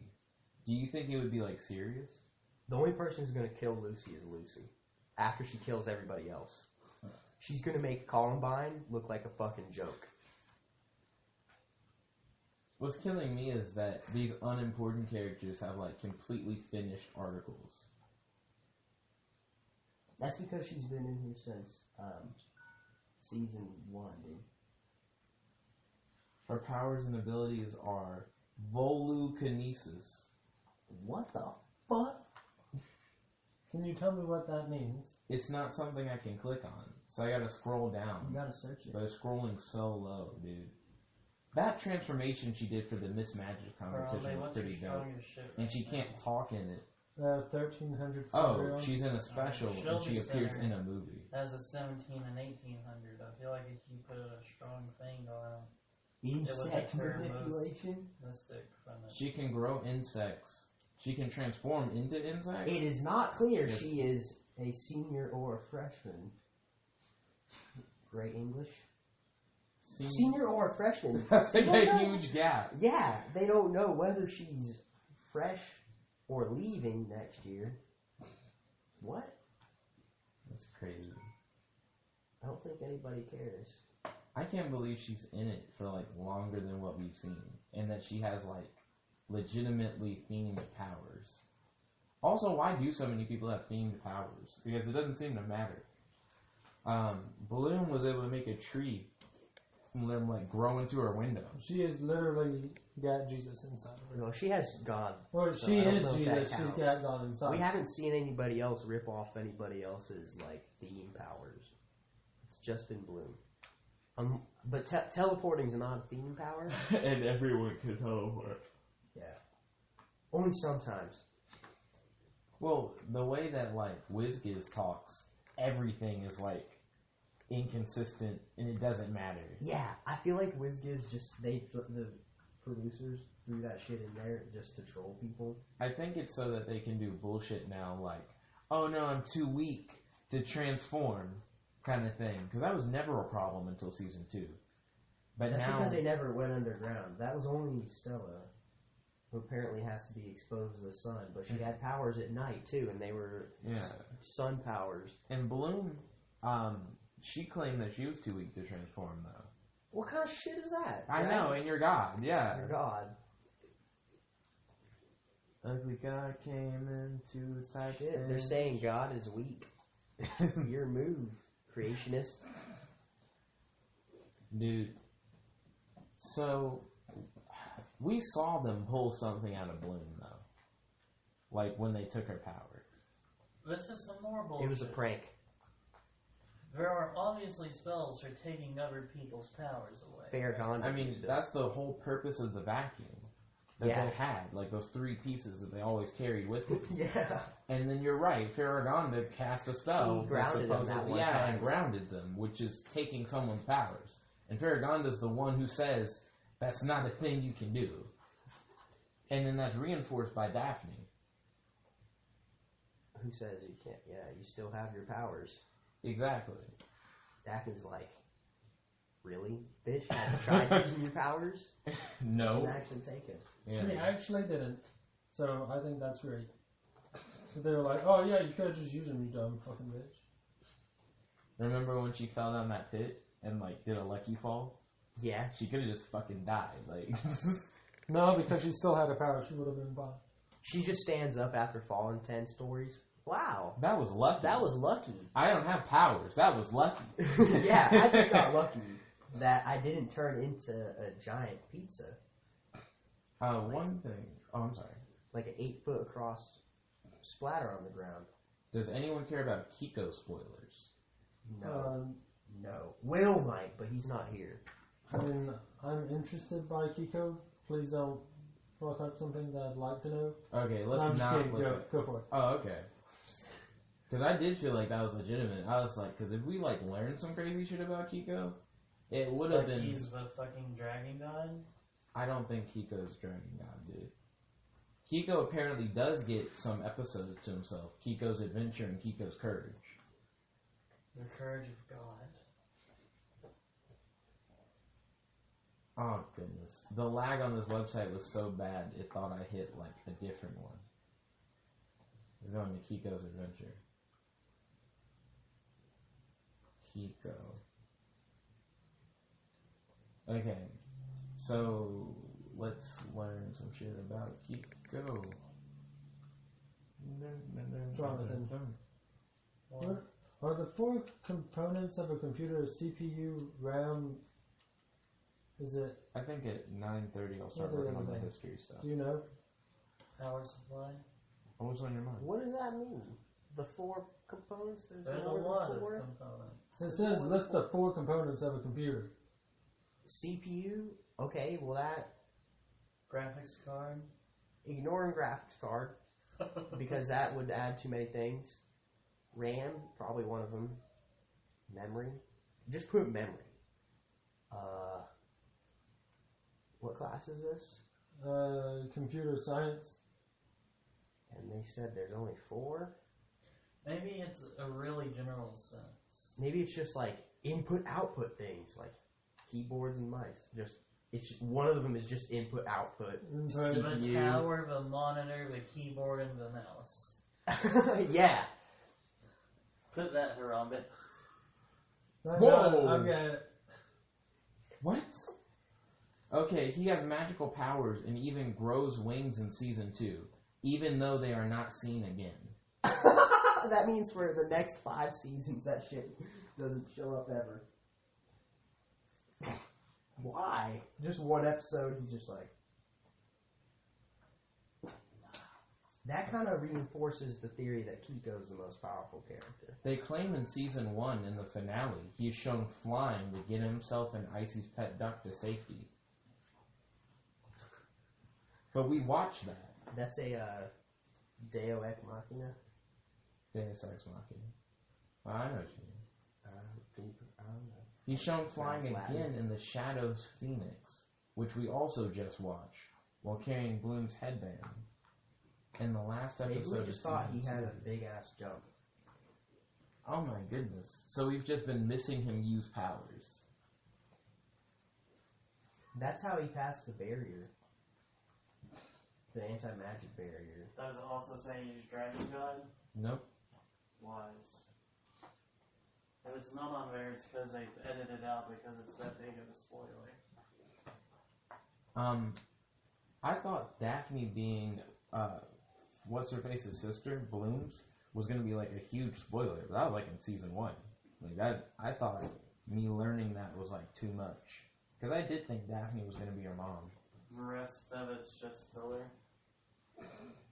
do you think it would be, like, serious? The only person who's going to kill Lucy is Lucy. After she kills everybody else. She's going to make Columbine look like a fucking joke. What's killing me is that these unimportant characters have, like, completely finished articles. That's because she's been in here since season 1, dude. Her powers and abilities are volukinesis. What the fuck? Can you tell me what that means? It's not something I can click on, so I gotta scroll down. You gotta search it. But it's scrolling so low, dude. That transformation she did for the Miss Magic competition was pretty dope. And she can't talk in it. 1300. Oh, she's in a special and she appears in a movie. As a 17 and 1800, I feel like if you put a strong thing on Insect manipulation? mystic from it. She can grow insects. She can transform into insects. It is not clear she is a senior or a freshman. Great English. Senior or a freshman. That's like a huge gap. Yeah, they don't know whether she's fresh or leaving next year. What? That's crazy. I don't think anybody cares. I can't believe she's in it for like longer than what we've seen, and that she has like legitimately themed powers. Also, why do so many people have themed powers? Because it doesn't seem to matter. Bloom was able to make a tree and let him like grow into her window. She has literally got Jesus inside of her. Well, she has God. Well, so she I don't is know if Jesus. that She's counts. got God inside. We haven't seen anybody else rip off anybody else's like theme powers. It's just been Bloom. But teleporting's not a theme power. And everyone can teleport. Yeah. Only sometimes. Well, the way that like WizGiz talks, everything is like inconsistent and it doesn't matter. Yeah, I feel like WizGiz just the producers threw that shit in there just to troll people. I think it's so that they can do bullshit now, like, oh no, I'm too weak to transform, kind of thing. Because that was never a problem until season 2. But That's now, because they never went underground. That was only Stella, who apparently has to be exposed to the sun. But she had powers at night too, and they were sun powers. And Bloom, she claimed that she was too weak to transform, though. What kind of shit is that? I know, and you're God, yeah. You're God. Ugly God came into type. Shit, they're saying God is weak. Your move, creationist. Dude. So, we saw them pull something out of Bloom, though. Like, when they took her power. This is some more bullshit. It was a prank. There are obviously spells for taking other people's powers away. Farragon. I mean, that's the whole purpose of the vacuum that they had. Like, those 3 pieces that they always carried with them. Yeah. And then you're right, Farragonda cast a spell She grounded them that one time. and grounded them, which is taking someone's powers. And Farragonda's the one who says, that's not a thing you can do. And then that's reinforced by Daphne. Who says you can't? Yeah, you still have your powers. Exactly. Daphne's like, really? Bitch, have you tried using your powers? No. And actually take it. Yeah. She actually didn't. So I think that's great. They were like, oh yeah, you could have just used them, you dumb fucking bitch. Remember when she fell down that pit and like did a lucky fall? Yeah. She could have just fucking died. Like, No, because she still had her power. She would have been fine. She just stands up after falling 10 stories. Wow. that was lucky. That was lucky. I don't have powers. That was lucky. Yeah, I just got lucky that I didn't turn into a giant pizza. One thing. Oh, I'm sorry. Like an 8-foot across splatter on the ground. Does anyone care about Kiko spoilers? No. No. Will might, but he's not here. I mean, I'm interested by Kiko. Please don't fuck up something that I'd like to know. Okay, let's I'm just not kidding. look Go for it. Oh, okay. Because I did feel like that was legitimate. I was like, because if we like learned some crazy shit about Kiko, it would have Like been. he's the fucking dragon god? I don't think Kiko's Dragon God, dude. Kiko apparently does get some episodes to himself. Kiko's Adventure and Kiko's Courage. The courage of God. Oh, goodness. The lag on this website was so bad, it thought I hit, like, a different one. We're going to Kiko's Adventure. Kiko. Okay. So, let's learn some shit about Kiko. Jonathan. What are the 4 components of a computer: CPU, RAM? Is it? I think at 9:30 I'll start working on the history stuff. Do you know? Power supply. What was on your mind? What does that mean? The 4 components? There's a more than lot of 4? components. It says list the 4 components of a computer. CPU? Okay, well that... Graphics card. Ignoring graphics card, because that would add too many things. RAM, probably one of them. Memory. Just put memory. What class is this? Computer science. And they said there's only 4? Maybe it's a really general sense. Maybe it's just like input-output things, like keyboards and mice. One of them is just input-output. The tower, the monitor, the keyboard, and the mouse. Yeah. Put that, Harambe. Whoa! I've got it. What? Okay, he has magical powers and even grows wings in Season 2, even though they are not seen again. That means for the next 5 seasons, that shit doesn't show up ever. Why? Just one episode, he's just like... That kind of reinforces the theory that Kiko's the most powerful character. They claim in Season 1, in the finale, he is shown flying to get himself and Icy's pet duck to safety. But we watched that. That's a Deo Ex Machina. Deus Ex Machina. Well, I know what you mean. I don't know. He's shown flying Sounds Latin. again in the Shadows Phoenix, which we also just watched, while carrying Bloom's headband. In the last episode Maybe we of just thought he Season had 2. a big-ass jump. Oh my goodness. So we've just been missing him use powers. That's how he passed the barrier. The anti-magic barrier. Does it also say use Dragon God? Nope. Wise. If it's not on there, it's because they've edited it out because it's that big of a spoiler. I thought Daphne being, what's-her-face's sister, Bloom's, was going to be like a huge spoiler. But that was like in Season 1. Like that, I thought me learning that was like too much. Because I did think Daphne was going to be her mom. The rest of it's just filler.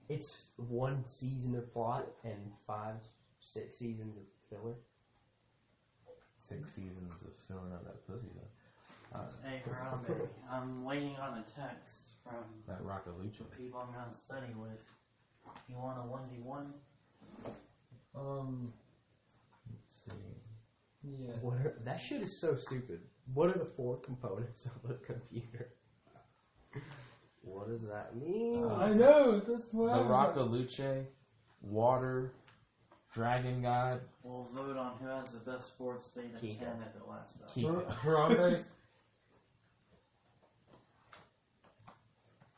It's 1 season of plot and 5, 6 seasons of filler. 6 seasons of filling out that pussy, though. Hey, Harambe, I'm waiting on a text from That Rockalucha. the people I'm going to study with. You want a 1v1? Let's see. Yeah. That shit is so stupid. What are the 4 components of a computer? What does that mean? I know. That's what The I was Rockalucha, Water, Dragon God, We'll vote on who has the best sports data Kiko. 10 at the last battle. Kiko. Harambe.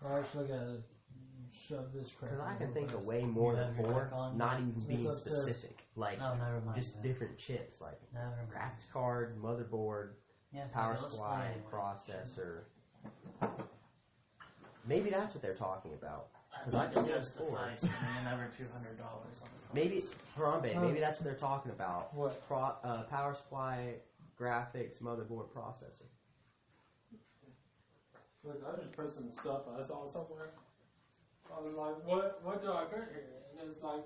I actually gotta shove this crap. Because I in can my think face. of way more You than have your 4, back on? not even being upstairs. specific. Like, No, never mind. just different chips, like Never mind. graphics card, motherboard, Yeah, power let's supply, play anyway. processor. Maybe that's what they're talking about. I 'Cause I think can it go justifies spending another $200 on the Maybe, cards. Harambe, maybe that's what they're talking about. What? Power supply, graphics, motherboard, processor. Look, I just put some stuff I saw somewhere. I was like, what do I put here? And it's like,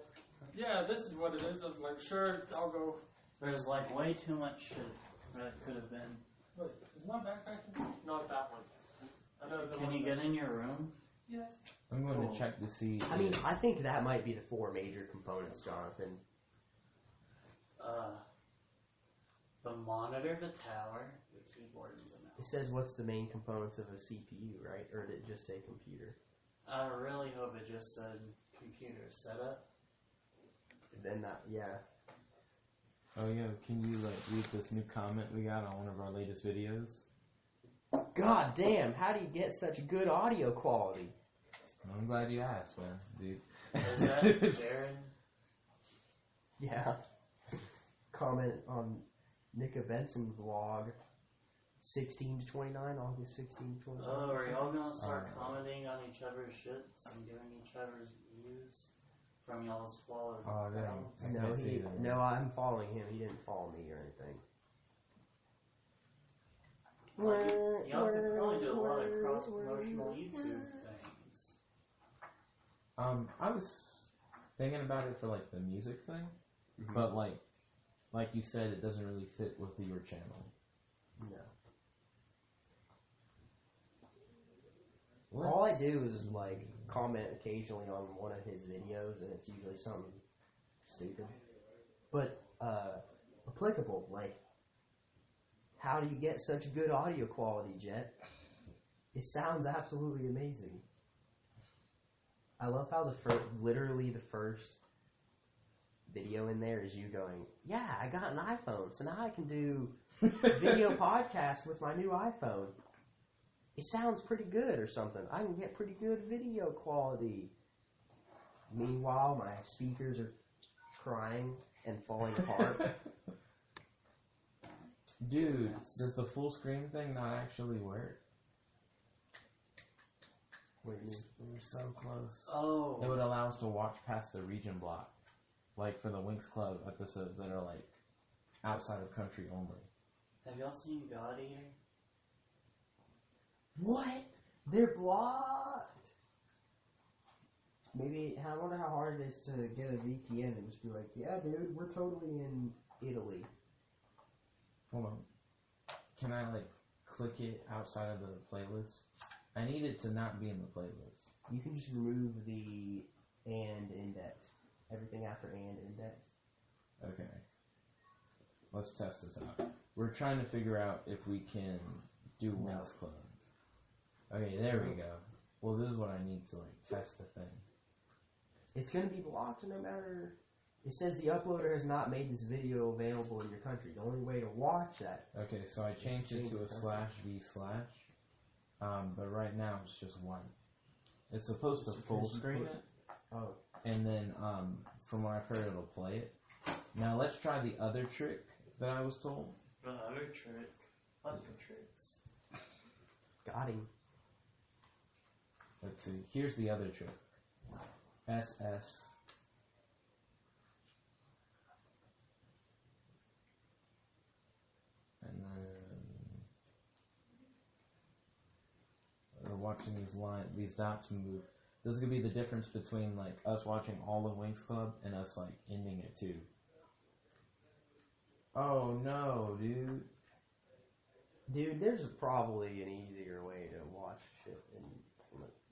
yeah, this is what it is. I was like, sure, I'll go. There's like way too much shit that could have been. Wait, is my backpack in here? Not that one. I know the Can one you get in your room? Yes. I'm going Cool. to check to see. I mean, I think that might be the 4 major components, Jonathan. The monitor, the tower, the keyboard, and the It mouse. says what's the main components of a CPU, right? Or did it just say computer? I really hope it just said computer setup. Then that, yeah. Oh yeah, can you like read this new comment we got on one of our latest videos? God damn, how do you get such good audio quality? I'm glad you asked, man, dude. Is that Darren? Yeah. Comment on Nickabenson vlog 16 to 29, August 16 to 29. Oh, are y'all gonna start commenting on each other's shits and giving each other's views from y'all's followers? Oh, dang. No, I'm following him. He didn't follow me or anything. Like, y'all could probably do a lot of cross-promotional YouTube things. I was thinking about it for like the music thing, but like you said, it doesn't really fit with your channel. No. All I do is like comment occasionally on one of his videos, and it's usually something stupid, but applicable. Like, how do you get such good audio quality, Jet? It sounds absolutely amazing. I love how literally the first video in there is you going, yeah, I got an iPhone, so now I can do video podcasts with my new iPhone. It sounds pretty good or something. I can get pretty good video quality. Meanwhile, my speakers are crying and falling apart. Dude, does the full screen thing not actually work? What do you mean? We're so close. Oh. It would allow us to watch past the region block. Like for the Winx Club episodes that are like outside of country only. Have y'all seen God Eater? What? They're blocked. Maybe, I wonder how hard it is to get a VPN and just be like, yeah, dude, we're totally in Italy. Hold on. Can I like click it outside of the playlist? I need it to not be in the playlist. You can just remove the and index. Everything after and index. Okay. Let's test this out. We're trying to figure out if we can do Winx Club. Okay, there we go. Well, this is what I need to like test the thing. It's going to be blocked no matter... It says the uploader has not made this video available in your country. The only way to watch that... Okay, so I changed it to a /v/. But right now it's just one. It's supposed to full screen it. Oh. And then, from what I've heard, it'll play it. Now let's try the other trick that I was told. The other trick? What other tricks? Got him. Let's see. Here's the other trick. SS. And then we're watching these dots move. This is gonna be the difference between like us watching all of Winx Club and us like ending it too. Oh no, dude. Dude, there's probably an easier way to watch shit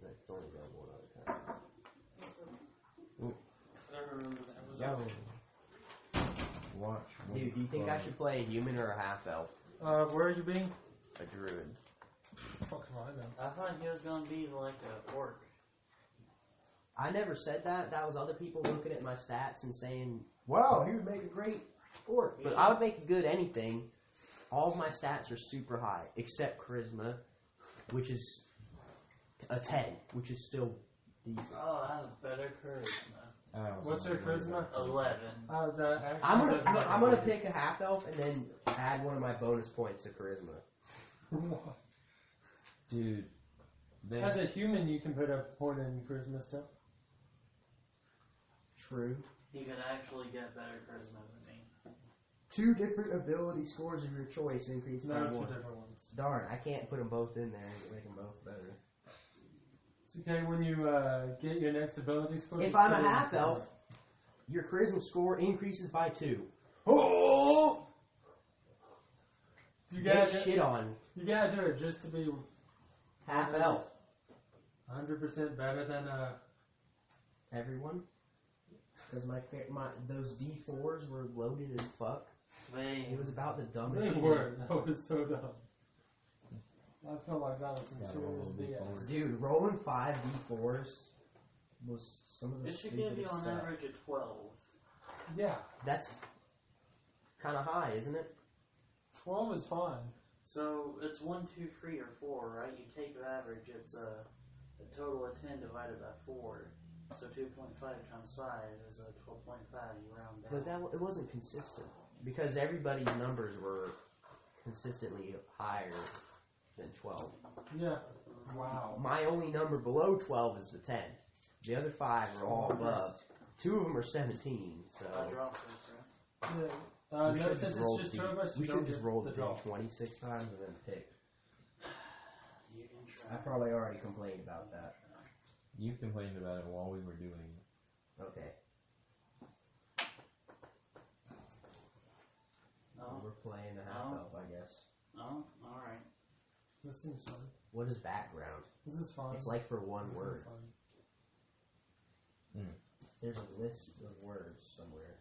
that's only available in other countries. I remember that was Yo. Watch Winx Dude, do you think I Club. should play a human or a half-elf? where are you being? A druid. Fuck if I know. I thought he was gonna be like a orc. I never said that. That was other people looking at my stats and saying, wow, he would make a great orc. But I would make a good anything. All of my stats are super high, except charisma, which is a 10, which is still decent. Oh, I have better charisma. What's your charisma? 11. I'm gonna pick a half elf and then add one of my bonus points to charisma. Dude, As a human, you can put a point in charisma still. True. He can actually get better charisma than me. 2 different ability scores of your choice increase by No, 2 1. different ones. Darn, I can't put them both in there and make them both better. It's okay when you get your next ability score. If just I'm put a it in half the elf, your charisma score increases by 2. Oh! You Get gotta shit on. You gotta do it just to be Half elf. 100% better than Everyone. Because those D4s were loaded as fuck. It was about the dumbest They shit. were. That was so dumb. I felt like that was some Yeah, serious roll BS. D4s. Dude, rolling 5 D4s was some of the It should give you stupidest on stuff. average a 12. Yeah, That's kind of high, isn't it? 12 is fine. So it's 1, 2, 3, or 4, right? You take the average. It's a total of 10 divided by 4. So 2.5 times 5 is a 12.5. You round down. But it wasn't consistent because everybody's numbers were consistently higher than 12. Yeah. Wow. My only number below 12 is the 10. The other 5 are all above. 2 of them are 17. So I draw first, right? Yeah. we No, should since just roll it's just the- 2 of us, we you don't should just get roll the the draw. 26 times and then pick. You can I try. probably already complained about that. You complained about it while we were doing it. Okay. No. We're playing the half No. elf, I guess. Oh, alright. This seems fun. What is background? This is fun. It's like for one This is word. fun. There's a list of words somewhere.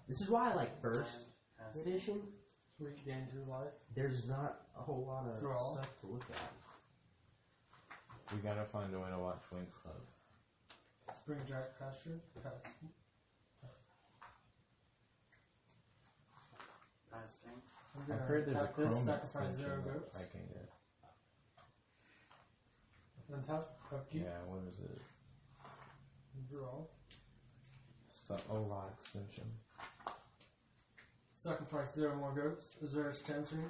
This is why I like first edition. Sweet gain to life. There's not a whole lot of Draw. stuff to look at. We gotta find a way to watch Winx Club. Spring Jack Pasture. Passing. I'm I've gonna heard there's a tap this, Chrome sacrifice extension 0 that goats. I can get. Then tap upkeep. Yeah, what is it? Draw. It's the Ola extension. Sacrifice 0 more goats. Azura's Chancery.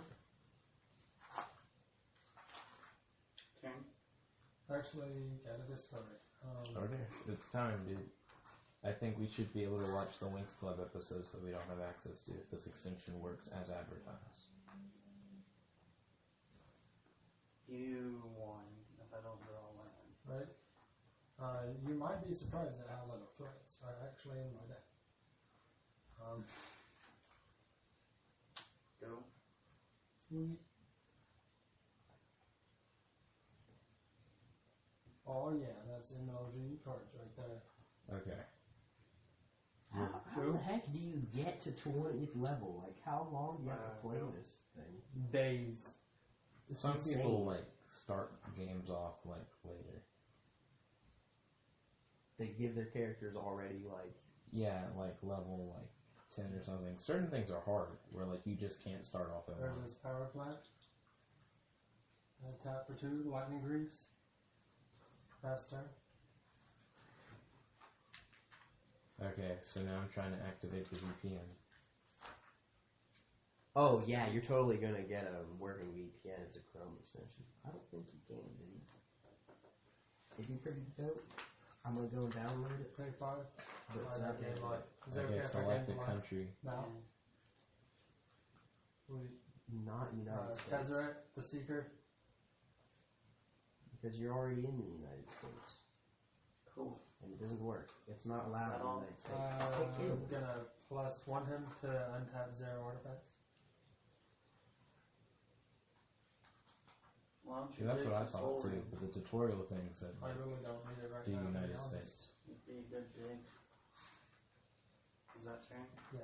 Turn. Actually, gotta discard it. Okay, it's time, dude. I think we should be able to watch the Winx Club episode so we don't have access to if this extension works as advertised. You won if I don't draw land. Right? You might be surprised at how little threats are actually in my deck. Go. Sweet. Oh yeah, that's MLG cards right there. Okay. How the heck do you get to 20th level? Like, how long do you have to play this thing? Days. Some insane. people like start games off like later. They give their characters already, like... Yeah, like level like 10 or something. Certain things are hard where like you just can't start off at There's one. this power plant. Tap for 2, lightning greaves. Pass turn. Okay, so now I'm trying to activate the VPN. Oh, yeah, you're totally gonna get a working VPN as a Chrome extension. I don't think you can, dude. It'd be pretty dope. I'm gonna go and download it. Take 5. But it's I not gain gonna life. Is it Okay, okay if I select gain a life country. now? Sweet. not United States. Tezzeret, the Seeker. Because you're already in the United States. Cool. And it doesn't work. It's not allowed in the United States. I'm gonna +1 him to untap 0 artifacts. Why don't See, you that's dig what I for thought soul too, ring? but the tutorial thing said I like, really don't need it right the now. to be United honest. States. It'd be a good dig. Is that turn? Yeah.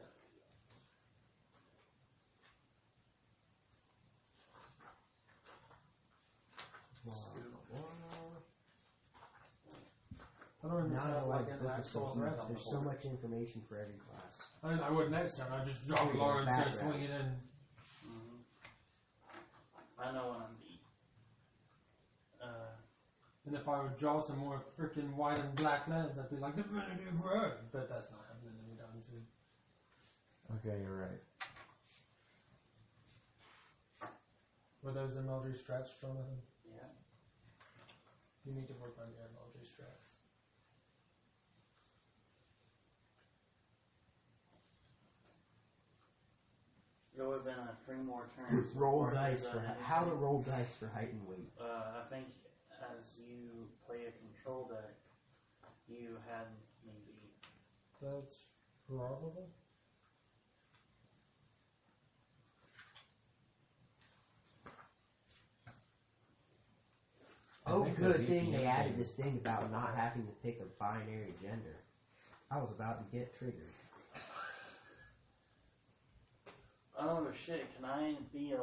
I don't even Not have allowed like to an look at actual something. threat on the There's so board. much information for every class. I mean, I would next time. I just drop Yeah, Laura and start background. swinging in. Mm-hmm. I know when I'm beat. And if I would draw some more freaking white and black lands, I'd be like, Divinity Grove! But that's not happening anytime soon. Okay, you're right. Were those MLG strats, Jonathan? Yeah. You need to work on your MLG strats. It would have been 3 more turns. Roll before dice he's for done how to anything. roll dice for height and weight. I think as you play a control deck, you had me beat. That's probable. I Oh, think the good thing VPN they added thing- this thing about not having to pick a binary gender. I was about to get triggered. Oh shit! Can I be a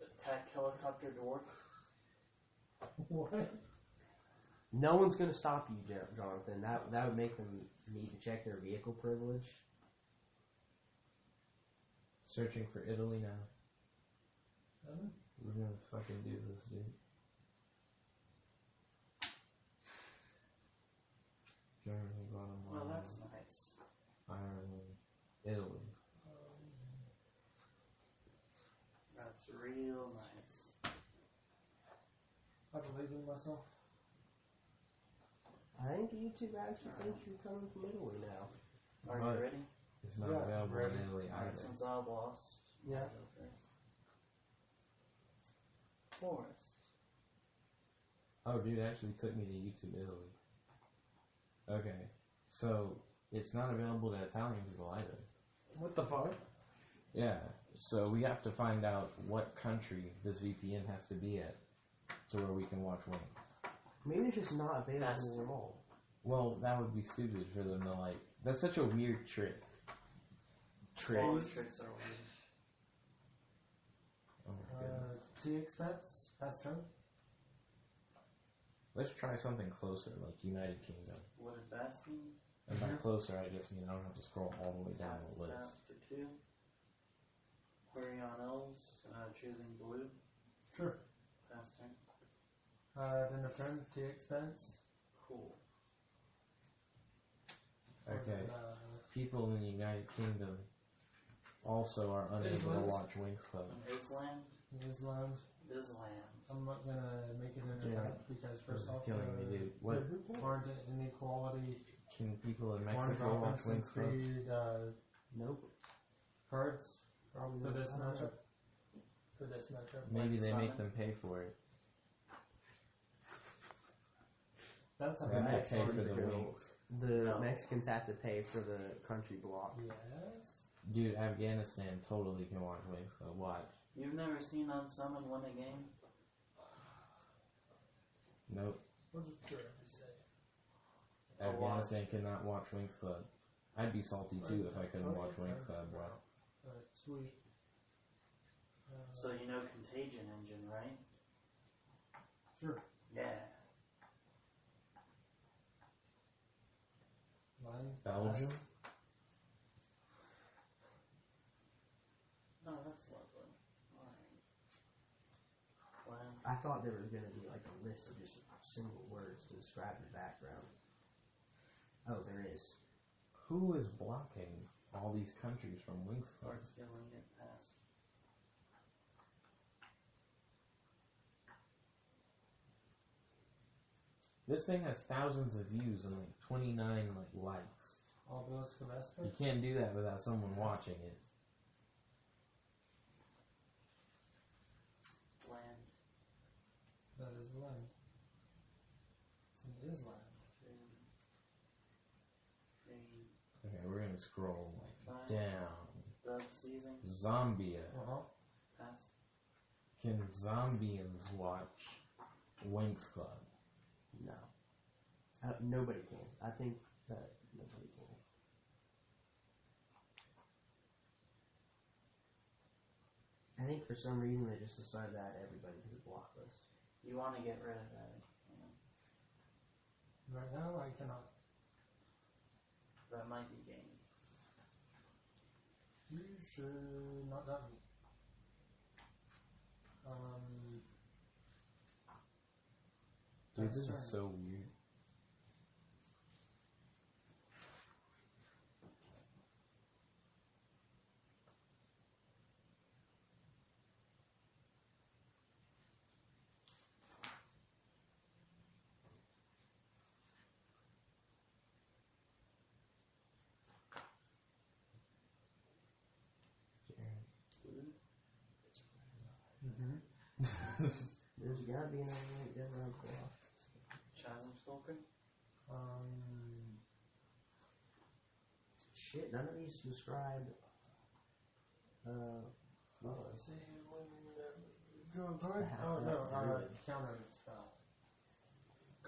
attack helicopter dwarf? What? No one's gonna stop you, Jonathan. That would make them need to check their vehicle privilege. Searching for Italy now. We're gonna fucking do this, dude. Germany, Guatemala, Well, that's nice. Ireland, Italy. That's real nice. I believe in myself. I think YouTube actually thinks you're coming from Italy now. Are But you ready? it's not Yeah, available ready. in Italy Alright, either. since I've lost. Yeah. Forest. Oh, dude, it actually took me to YouTube Italy. Okay, so it's not available to Italian people either. What the fuck? Yeah, so we have to find out what country this VPN has to be at to where we can watch Winx. Maybe it's just not available That's- at all. Well, that would be stupid for them to like. That's such a weird trick. All the tricks are weird. Oh my goodness. T-Expense, pass turn. Let's try something closer, like United Kingdom. What is basking? And by closer, I just mean I don't have to scroll all the way down the Tap list. for 2. Query on L's, choosing blue. Sure. Pass turn. Then a turn, T-Expense. Cool. Okay, people in the United Kingdom also are unable to Island. watch Winx Club. Islam. Islam. Islam. I'm not gonna make it into Yeah. that because This first is off, killing me, dude. What warrant inequality, can people in warrant Mexico watch offense and Winx Club? creed Nope. cards Probably for not. this matchup. For this matchup, Maybe they make Simon? them pay for it. that's a They have to bad pay for sorry the to go. Winx. The No. Mexicans have to pay for the country block. Yes. Dude, Afghanistan totally can watch Winx Club. Watch. You've never seen Unsummon win a game? Nope. What does Jeremy say? I'll Afghanistan cannot watch Winx Club. I'd be salty too if I couldn't watch Winx Club, bro. Alright, sweet. So you know Contagion Engine, right? Sure. Yeah. Line. Belgium? pass. Oh, that's lovely. Alright. Well, I thought there was going to be like a list of just single words to describe the background. Oh, there is. Who is blocking all these countries from Winx Club? or stealing it pass. This thing has thousands of views and like 29 likes. Obelisk of Esper. You can't do that without someone watching it. Land. That is land. It's an Islam. 2, 3. Okay, we're gonna scroll like Fine. down. Dove season. Zambia. Uh-huh. Pass. Can Zambians watch Winx Club? No. Nobody can. I think that nobody can. I think for some reason they just decided that everybody could block list. You want to get rid of that. Right now, I cannot. That might be game. You should not doubt me. Dude, Pass this turn. is so weird. Mm-hmm. There's gotta be another way to block. Chasm Skulker. Shit, none of these describe. Let's see when draw a card. Oh no, counter spell.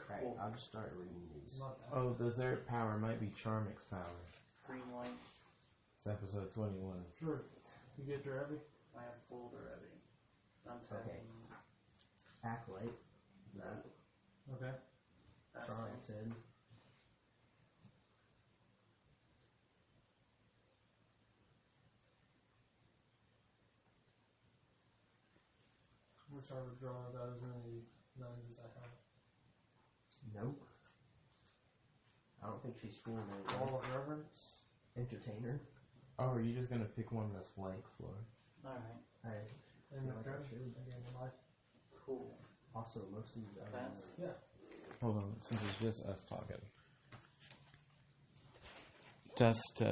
Right, I'll just start reading these. Not that. Oh, the third power might be Charmix power. Green white. It's episode 21. Sure. You get your heavy. I have full already. I'm Okay. tapping. Acolyte. No. Okay. Pass Charlton. wish I would draw that as many lines as I have. Nope. I don't think she's fooling anyone. Wall of reverence. Entertainer. Oh, are you just gonna pick one that's white, Floor? Alright, And Yeah, the I gun. should. Again, life. cool. Also, most of these. Pass. Yeah. Hold on, since it's just us talking. Test.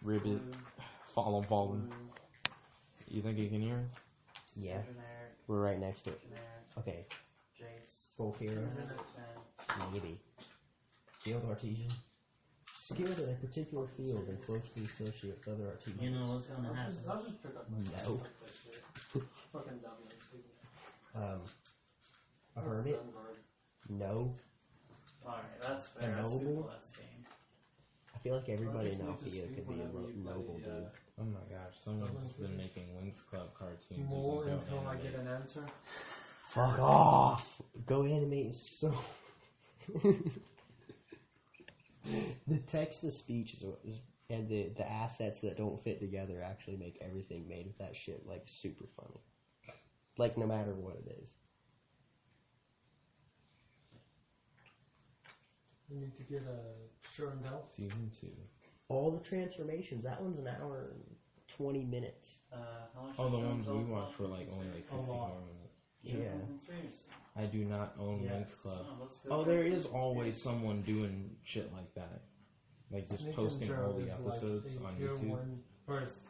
Ribbit. Fallen. You think you can hear us? Yeah, Generic, we're right next to it. generic, Okay, Jace. full hero. 10. Maybe. Field artesian. Skilled in a particular field and closely associated with other artisans. You know what's gonna happen. I'll just pick up my No. like that shit. Fucking dumb. A hermit? No. Alright, that's fair. A That's noble? people last game. I feel like everybody in Or just Althea speak could be a whenever you noble play, dude. Oh my gosh, someone's been making Winx Club cartoons. More using until Go I get Animate. an answer. Fuck off! Go Animate is so. The text to speech and the assets that don't fit together actually make everything made with that shit like super funny. Like no matter what it is. You need to get a show and tell. Season 2. All the transformations. That one's an hour and 20 minutes. How much Oh, the was your ones we total watched were cost? like only like A 64 lot. minutes. Yeah. Conspiracy. I do not own Yes. Winx Club. Oh, let's go Oh, for there some is always conspiracy. someone doing shit like that. Like just Sneak posting and all Joe the is episodes like on a tier YouTube. one first.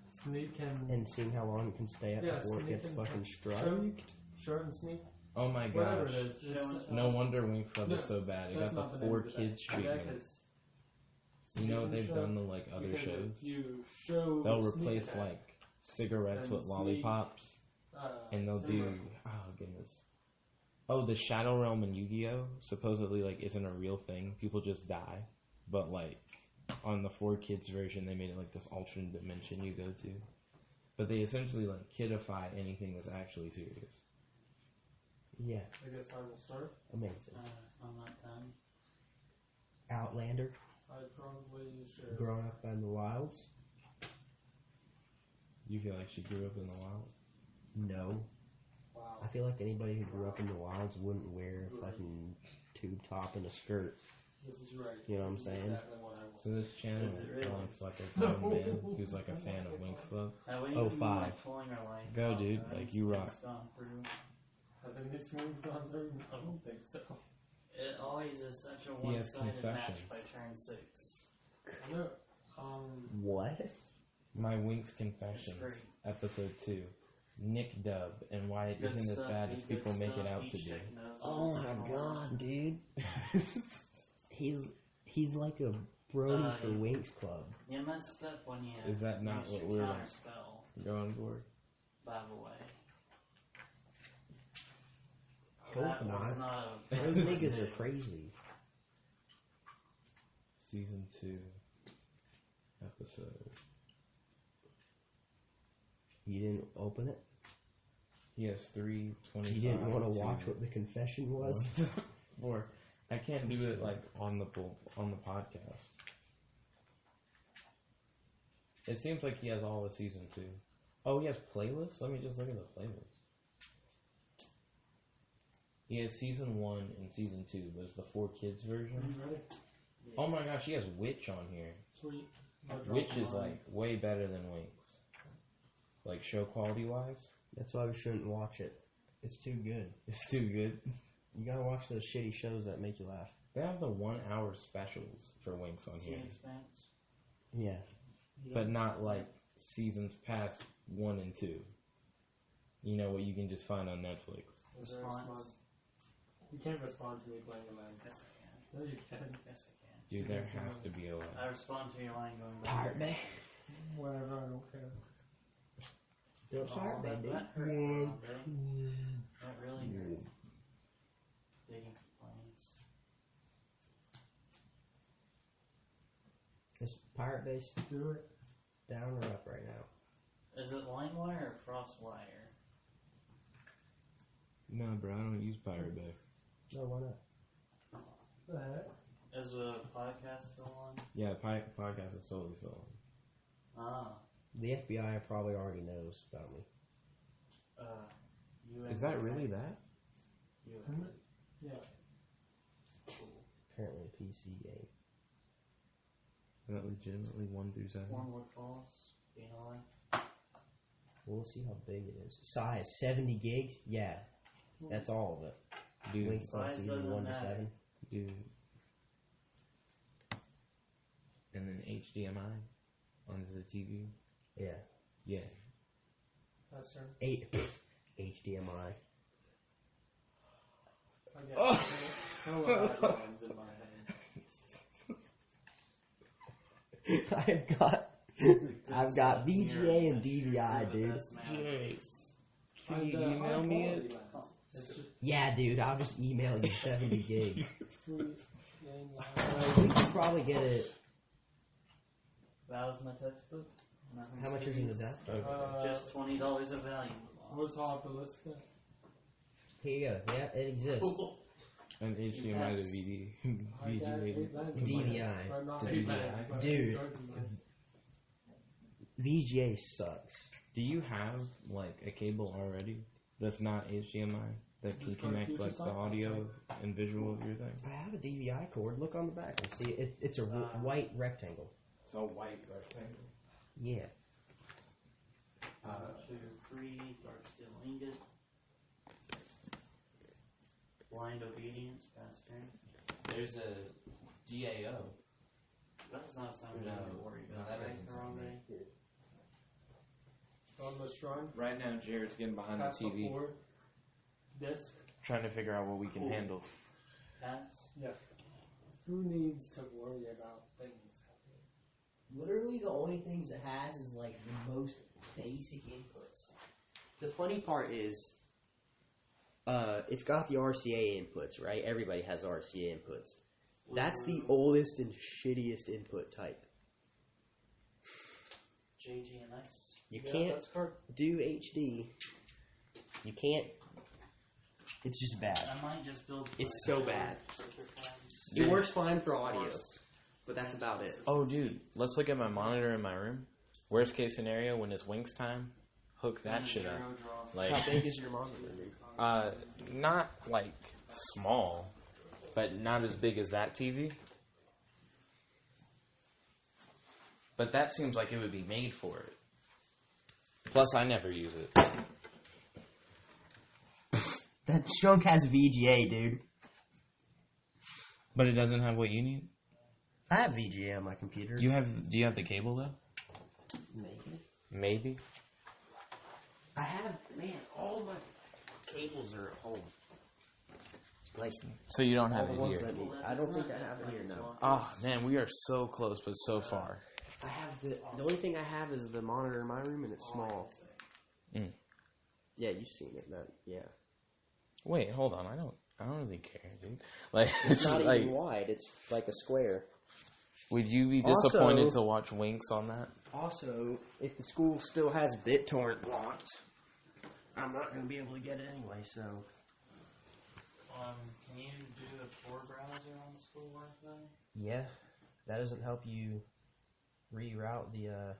Sneak and And seeing how long it can stay up Yeah, before it Sneak gets and fucking Show. striked. short and sneak. Oh my Whatever gosh. it is. It's, No wonder Winx Club is No, so bad. It that's got not the the name 4 of the kids deck. The deck treatment. is You know Sneak and they've Show, done the like other because shows. if you show They'll sneak replace attack, like cigarettes and with sneak, lollipops, and they'll do. remember. Oh goodness. Oh, the Shadow Realm in Yu-Gi-Oh supposedly like isn't a real thing. People just die, but like on the 4 kids version, they made it like this alternate dimension you go to. But they essentially like kidify anything that's actually serious. Yeah, I guess I will start. amazing. I'm not done. Outlander, I probably should. grown up in the wilds. You feel like she grew up in the wild? No. Wow. I feel like anybody who grew up in the wilds wouldn't wear a fucking tube top and a skirt. This is right. You know what I'm This is saying? Exactly what I want. So this channel Is it really? belongs to like a grown man who's like a fan of Winx Club. Have we Oh, even been, 5. like, pulling our line Go, out, dude. guys? Like, you rock. It's gone through. Have any smooth gone through? I don't think so. It always is such a He has one-sided match confessions. by turn 6. No. What? My Winx It's Confessions, great. episode 2. Nick Dub and why it Good isn't as stuff, bad be as good people make it stuff, out each to be. chick knows Oh what's my going on. god, dude. He's like a brody for Winx Club. You messed up when you Is that not used what your we're counter spell, going for? by the way. Hope That was not. not a Those niggas are crazy. Season 2 episode. You didn't open it? He has 3:25. You didn't want to watch what the confession was? 4. I can't do it like on the podcast. It seems like he has all of season 2. Oh, he has playlists? Let me just look at the playlist. He has season 1 and season 2. There's the 4 kids version. You ready? Oh my gosh, he has Witch on here. Sweet. I'll drop Witch is mine. like way better than Winx. Like show quality wise, That's why we shouldn't watch it. It's too good. it's too good. You gotta watch those shitty shows that make you laugh. They have the 1 hour specials for Winx on here, Teen Expanse. Yeah. but not like seasons past 1 and 2. You know what you can just find on Netflix. Is there a Response. response? You can't respond to me playing the land. Yes, I can. No, you can't. Yes, I can. Dude, there has to be a way. I respond to your line going back. Pirate Bay. Whatever, I don't care. Don't Oh, Pirate Bay, that dude. hurt, Mm. bro. That really hurt. Digging for planes. Is Pirate Bay Do it. down or up right now? Is it LimeWire or FrostWire? No, bro, I don't use Pirate Bay. No, why not? The heck? Is the podcast still on? Yeah, podcast is solely so. Ah. The FBI probably already knows about me. Is that really that? Yeah. Apparently a PC game. Is that legitimately 1 through 7? Wormwood Falls, Beanline. We'll see how big it is. Size 70 gigs? Yeah. That's all of it. Dude, Winx on Size season doesn't 1 to matter. 7. dude. And then HDMI onto the TV. Yeah. Yeah. That's true. 8 HDMI. I get lines in my head. I've got VGA and DVI, dude. Can you email me it? It's just Yeah, dude, I'll just email you 70 gigs. sweet game line. We could probably get it. That was my textbook. How much is in the desk? Just $20 of value. What's Hopolisca? Here you go. Yeah, it exists. An HDMI to VD. VGA. DVI. Or not To eight DVI. lines, but Dude. 30 lines. VGA sucks. Do you have like a cable already that's not HDMI that can Just connect computer like the side? audio and visual of your thing? I have a DVI cord. Look on the back and see it. It's a white rectangle. So white rectangle. Yeah. Free dark steel ingot. Blind obedience, fast turn. There's a DAO. That does not sound No, good to worry no, about. that right, doesn't sound Harambe? On the shrine. Right now, Jared's getting behind the Pass TV, before. Disc. Trying to figure out what we can Cool. handle. Pass. Yeah. Who needs to worry about things happening? Literally, the only things it has is like the most basic inputs. The funny part is, it's got the RCA inputs, right? Everybody has RCA inputs. That's the oldest and shittiest input type. JGNS. You Yeah, can't that's correct. do HD. You can't. It's just bad. I might just build. It's so bad. Circuit flags. It works fine for audio, but that's about it. Oh, dude, let's look at my monitor in my room. Worst case scenario, when it's Winx time, hook that shit up. Zero draw. Like, How big is your monitor, dude? not like small, but not as big as that TV. But that seems like it would be made for it. Plus, I never use it. That junk has VGA, dude. But it doesn't have what you need. I have VGA on my computer. Do you have the cable though? Maybe. Maybe. I have, man, all my cables are at home. Like, So you don't all have the it ones here. I need. I don't think I have it here, no. Oh man, we are so close, but so far. I have the only thing I have is the monitor in my room, and it's small. Mm. Yeah, you've seen it. Yeah. Wait, hold on. I don't really care, dude. Like, It's not like, even wide. It's like a square. would you be Also- disappointed to watch Winx on that? Also, if the school still has BitTorrent blocked, I'm not going to be able to get it anyway, so... Can you do a Tor browser on the school Wi-Fi? Yeah, that doesn't help you reroute the,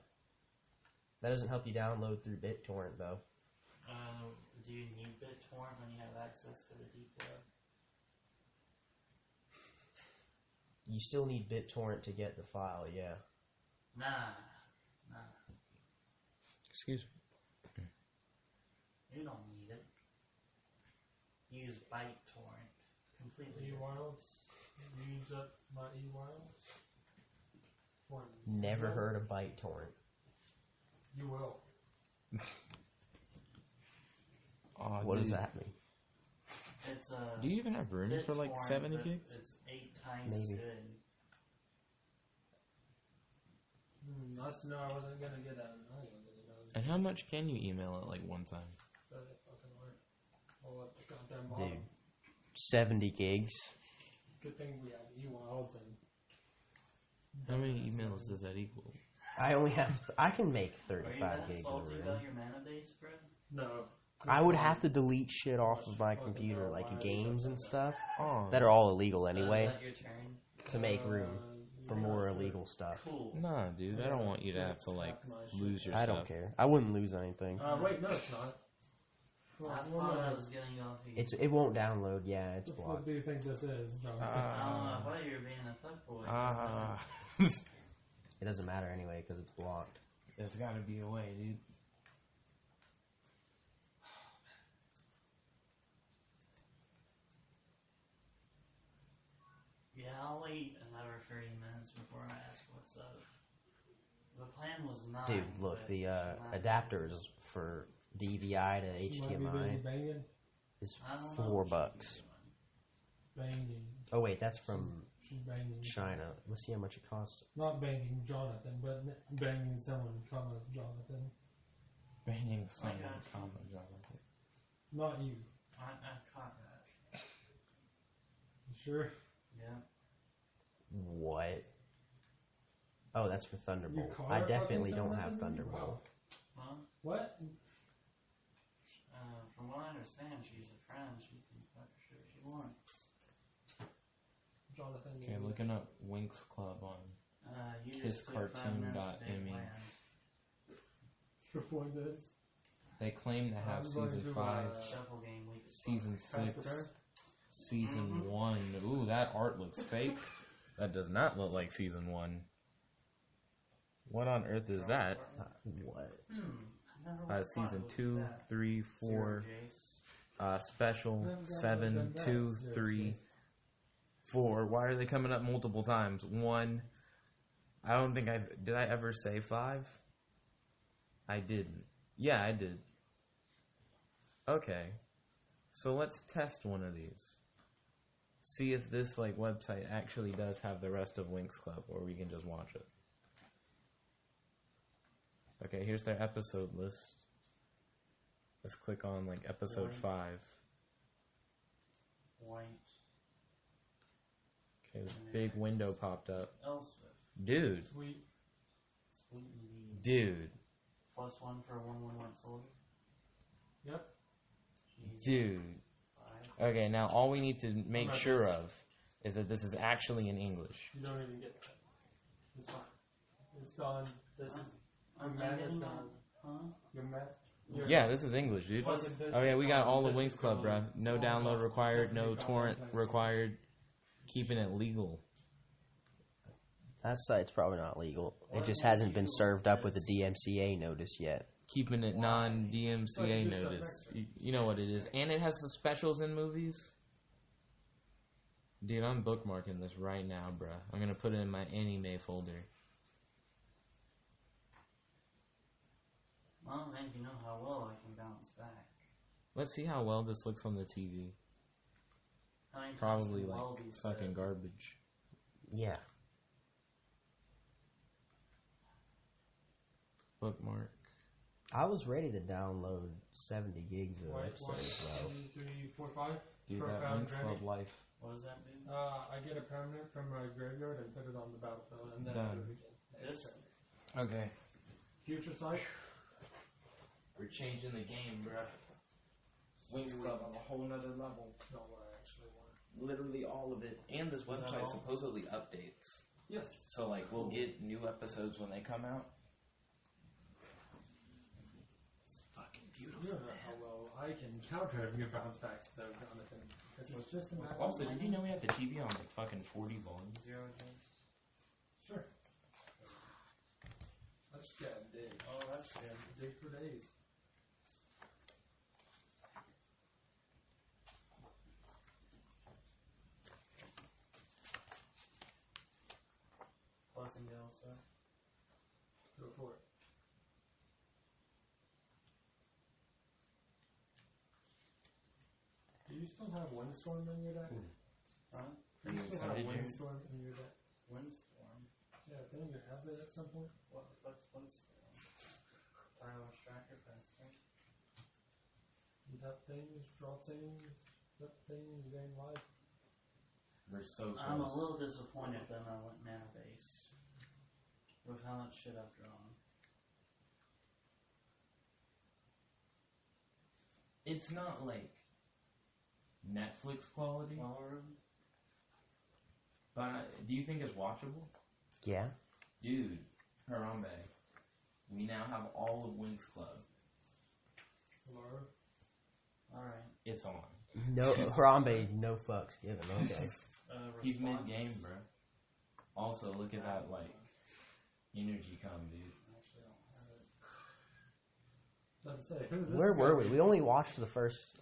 that doesn't help you download through BitTorrent, though. Do you need BitTorrent when you have access to the depot? You still need BitTorrent to get the file, yeah. Nah. Excuse me. You don't need it. Use ByteTorrent. Completely. E-Wireless. Use up my E-Wireless. Never heard of ByteTorrent. You will. Oh, What does dude. that mean? It's Do you even have room for like BitTorrent, 70 but gigs? It's 8 times Maybe. as good. Nice to know I wasn't gonna get a million. And how much can you email at like one time? But it fucking worked. I'll let the goddamn bottom. Dude. 70 gigs. Good thing we have E-Wilds and. How many emails does that equal? I can make Are you 35 that gigs salty of room. about your mana base, Fred? No. I would have to delete shit off of my computer, like games and stuff, Oh, that are all illegal anyway, Is that your turn? to make room for more illegal stuff. Cool. nah, dude. I don't want you to have to like lose your I stuff. don't care. I wouldn't lose anything. Wait, no, it's not. I thought I was getting off easy. It won't download. Yeah, it's What blocked. do you think this is, Jonathan? I thought you were being a fuckboy. It doesn't matter anyway because it's blocked. There's got to be a way, dude. Yeah, I'll wait another 30 minutes before I ask what's up. The plan was 9. Dude, look, but the it's 9. adapters for DVI to You might be busy HDMI banging. is I don't know what $4. she's Banging. Oh wait, that's from She's banging. China. Let's see how much it costs. Not banging Jonathan, but banging someone, comma Jonathan. Banging someone, Okay. comma, Jonathan. Not you. I caught that. You sure? Yeah. What? Oh, that's for You Thunderbolt. caught I her definitely fucking don't Jonathan? have Thunderbolt. Wow. Well, What? from what I understand, she's a friend. She can fuck sure she wants. Jonathan. Okay, looking up Winx Club on. You just took 5 minutes to KissCartoon.me. make land. Before this. They claim to have I'm going season to, 5, Shuffle game week. is season fun. Pass the 6, turn? season 1. Ooh, that art looks fake. That does not look like season 1. What on earth is that? What? I never would've thought Season it was 2, that. 3, 4, Zero, Jace. special 7, 2, 3, 4. Why are they coming up multiple times? 1. I don't think did I ever say 5? I didn't. Yeah, I did. Okay. So let's test one of these. See if this website actually does have the rest of Winx Club, or we can just watch it. Okay, here's their episode list. Let's click on episode 5. White. Okay, this big window popped up. Elspeth. Dude, Sweet. Sweet indeed. dude, +1 for a 1/1 white soldier. Yep. He's dude. 5. Okay, now all we need to make Right, sure this- of is that this is actually in English. You don't even get that. It's fine. It's gone. This is I'm your man is getting gone. Huh? Your man. Yeah, this is English, dude. Wasn't this Oh yeah, we got gone, all the this Winx is Club, gone, bruh. No so download gone, required, no definitely torrent gone. required. Keeping it legal. That site's probably not legal. It just hasn't been served up with a DMCA notice yet. Keeping it non-DMCA But you just notice. got You know what it is. And it has the specials in movies. Dude, I'm bookmarking this right now, bruh. I'm gonna put it in my anime folder. I don't think you know how well I can bounce back. Let's see how well this looks on the TV. How many times Probably can well be fucking said? garbage. Yeah. Bookmark. I was ready to download 70 gigs of White, episodes, 1, though. 2, 3, 4, 5. Dude, that Profound Winx journey. Club life. What does that do? I get a permanent from my graveyard and put it on the battlefield, and then Done. I do it again. This? Okay. Future sight. We're changing the game, bruh. Winx Club on a whole nother level. It's not what I actually want. Literally all of it. And this that website all? supposedly updates. Yes. So, we'll get new episodes when they come out. It's fucking You beautiful, don't know how well I can counter your bounce backs, though, Jonathan. This is just a matter Also, of did you know we have the TV on fucking 40 volumes? Zero, Jace. Sure. Let's just get a dig. Oh, that's good. Dig for days. Plus and also. Go for it. Do you still have Windstorm in your deck? Huh? Do Are you you still have excited, Jared? Windstorm in your deck? Windstorm. Yeah, didn't you have it at some point? What the fuck's Windstorm? Tyler Striker, Pastor. Tap things, draw things, flip things, gain life. We're so close. I'm a little disappointed that I went mana base. With how much shit I've drawn. It's not Netflix quality, Power. but do you think it's watchable? Yeah. Dude, Harambe, we now have all of Winx Club. Hello? Alright. It's on. No, Harambe, no fucks given. Okay. He's mid game, bro. Also, look at that like energy come, dude. Where were we? We only watched the first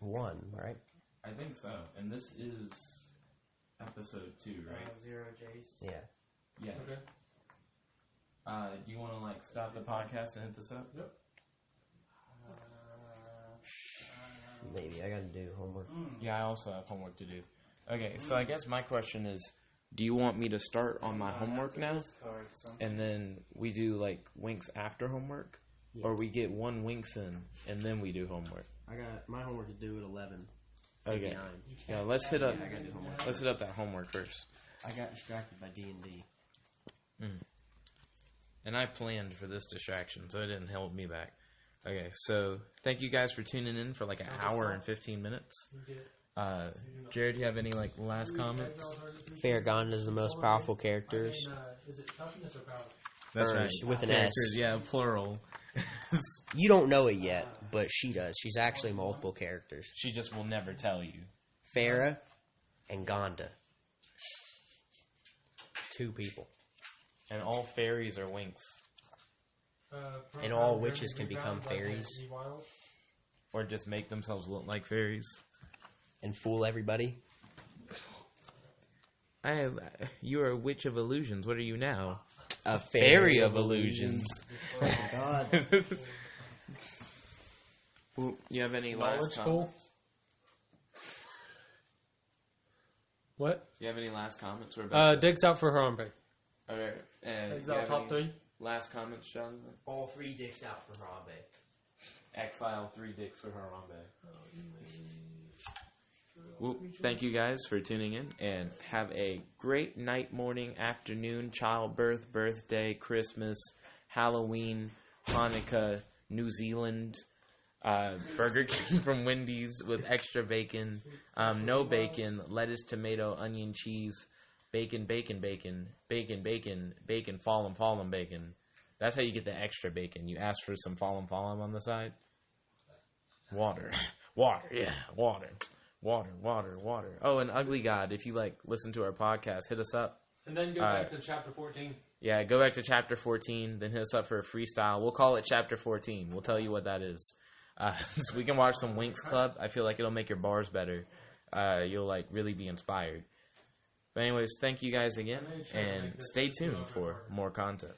one, right? I think so. And this is episode 2, right? Zero Jace. Yeah. Yeah. Okay. Do you want to like stop the podcast and hit this up? Yep. Maybe I gotta do homework. Yeah, I also have homework to do. Okay, so I guess my question is, do you want me to start on my homework now, and then we do like Winx after homework, or we get one Winx in and then we do homework? I got my homework to do at 11. Okay. Yeah, let's hit up. I gotta do homework. Let's hit up that homework first. I got distracted by D&D. And I planned for this distraction, so it didn't hold me back. Okay, so thank you guys for tuning in for like an hour and 15 minutes. Jared, do you have any like last comments? Farragon is the most powerful characters. Is it toughness or power? That's right. With an Characters, S. yeah, plural. You don't know it yet, but she does. She's actually multiple characters. She just will never tell you. Farah and Gonda. 2 people. And all fairies are Winx. And all witches can become fairies. Or just make themselves look like fairies. And fool everybody. You are a witch of illusions. What are you now? A Fairy of illusions. Oh my god. You have any last Knowledge comments? What? Do you have any last comments? Rebecca? Digs out for Harambe. Okay. Digs do you out have top any 3. last comments, Jonathan? All 3 dicks out for Harambe. Exile 3 dicks for Harambe. Well, thank you guys for tuning in, and have a great night, morning, afternoon, childbirth, birthday, Christmas, Halloween, Hanukkah, New Zealand, Burger King from Wendy's with extra bacon, no bacon, lettuce, tomato, onion, cheese, bacon, bacon, bacon, bacon, bacon, bacon, fallen bacon. That's how you get the extra bacon. You ask for some fallen on the side. Water. Yeah, water. Water. Oh, and Ugly God, if you like listen to our podcast, hit us up. And then go back to chapter 14. Yeah, go back to chapter 14, then hit us up for a freestyle. We'll call it chapter 14. We'll tell you what that is. So we can watch some Winx Club. I feel like it'll make your bars better. You'll like really be inspired. But anyways, thank you guys again, and stay tuned for more content.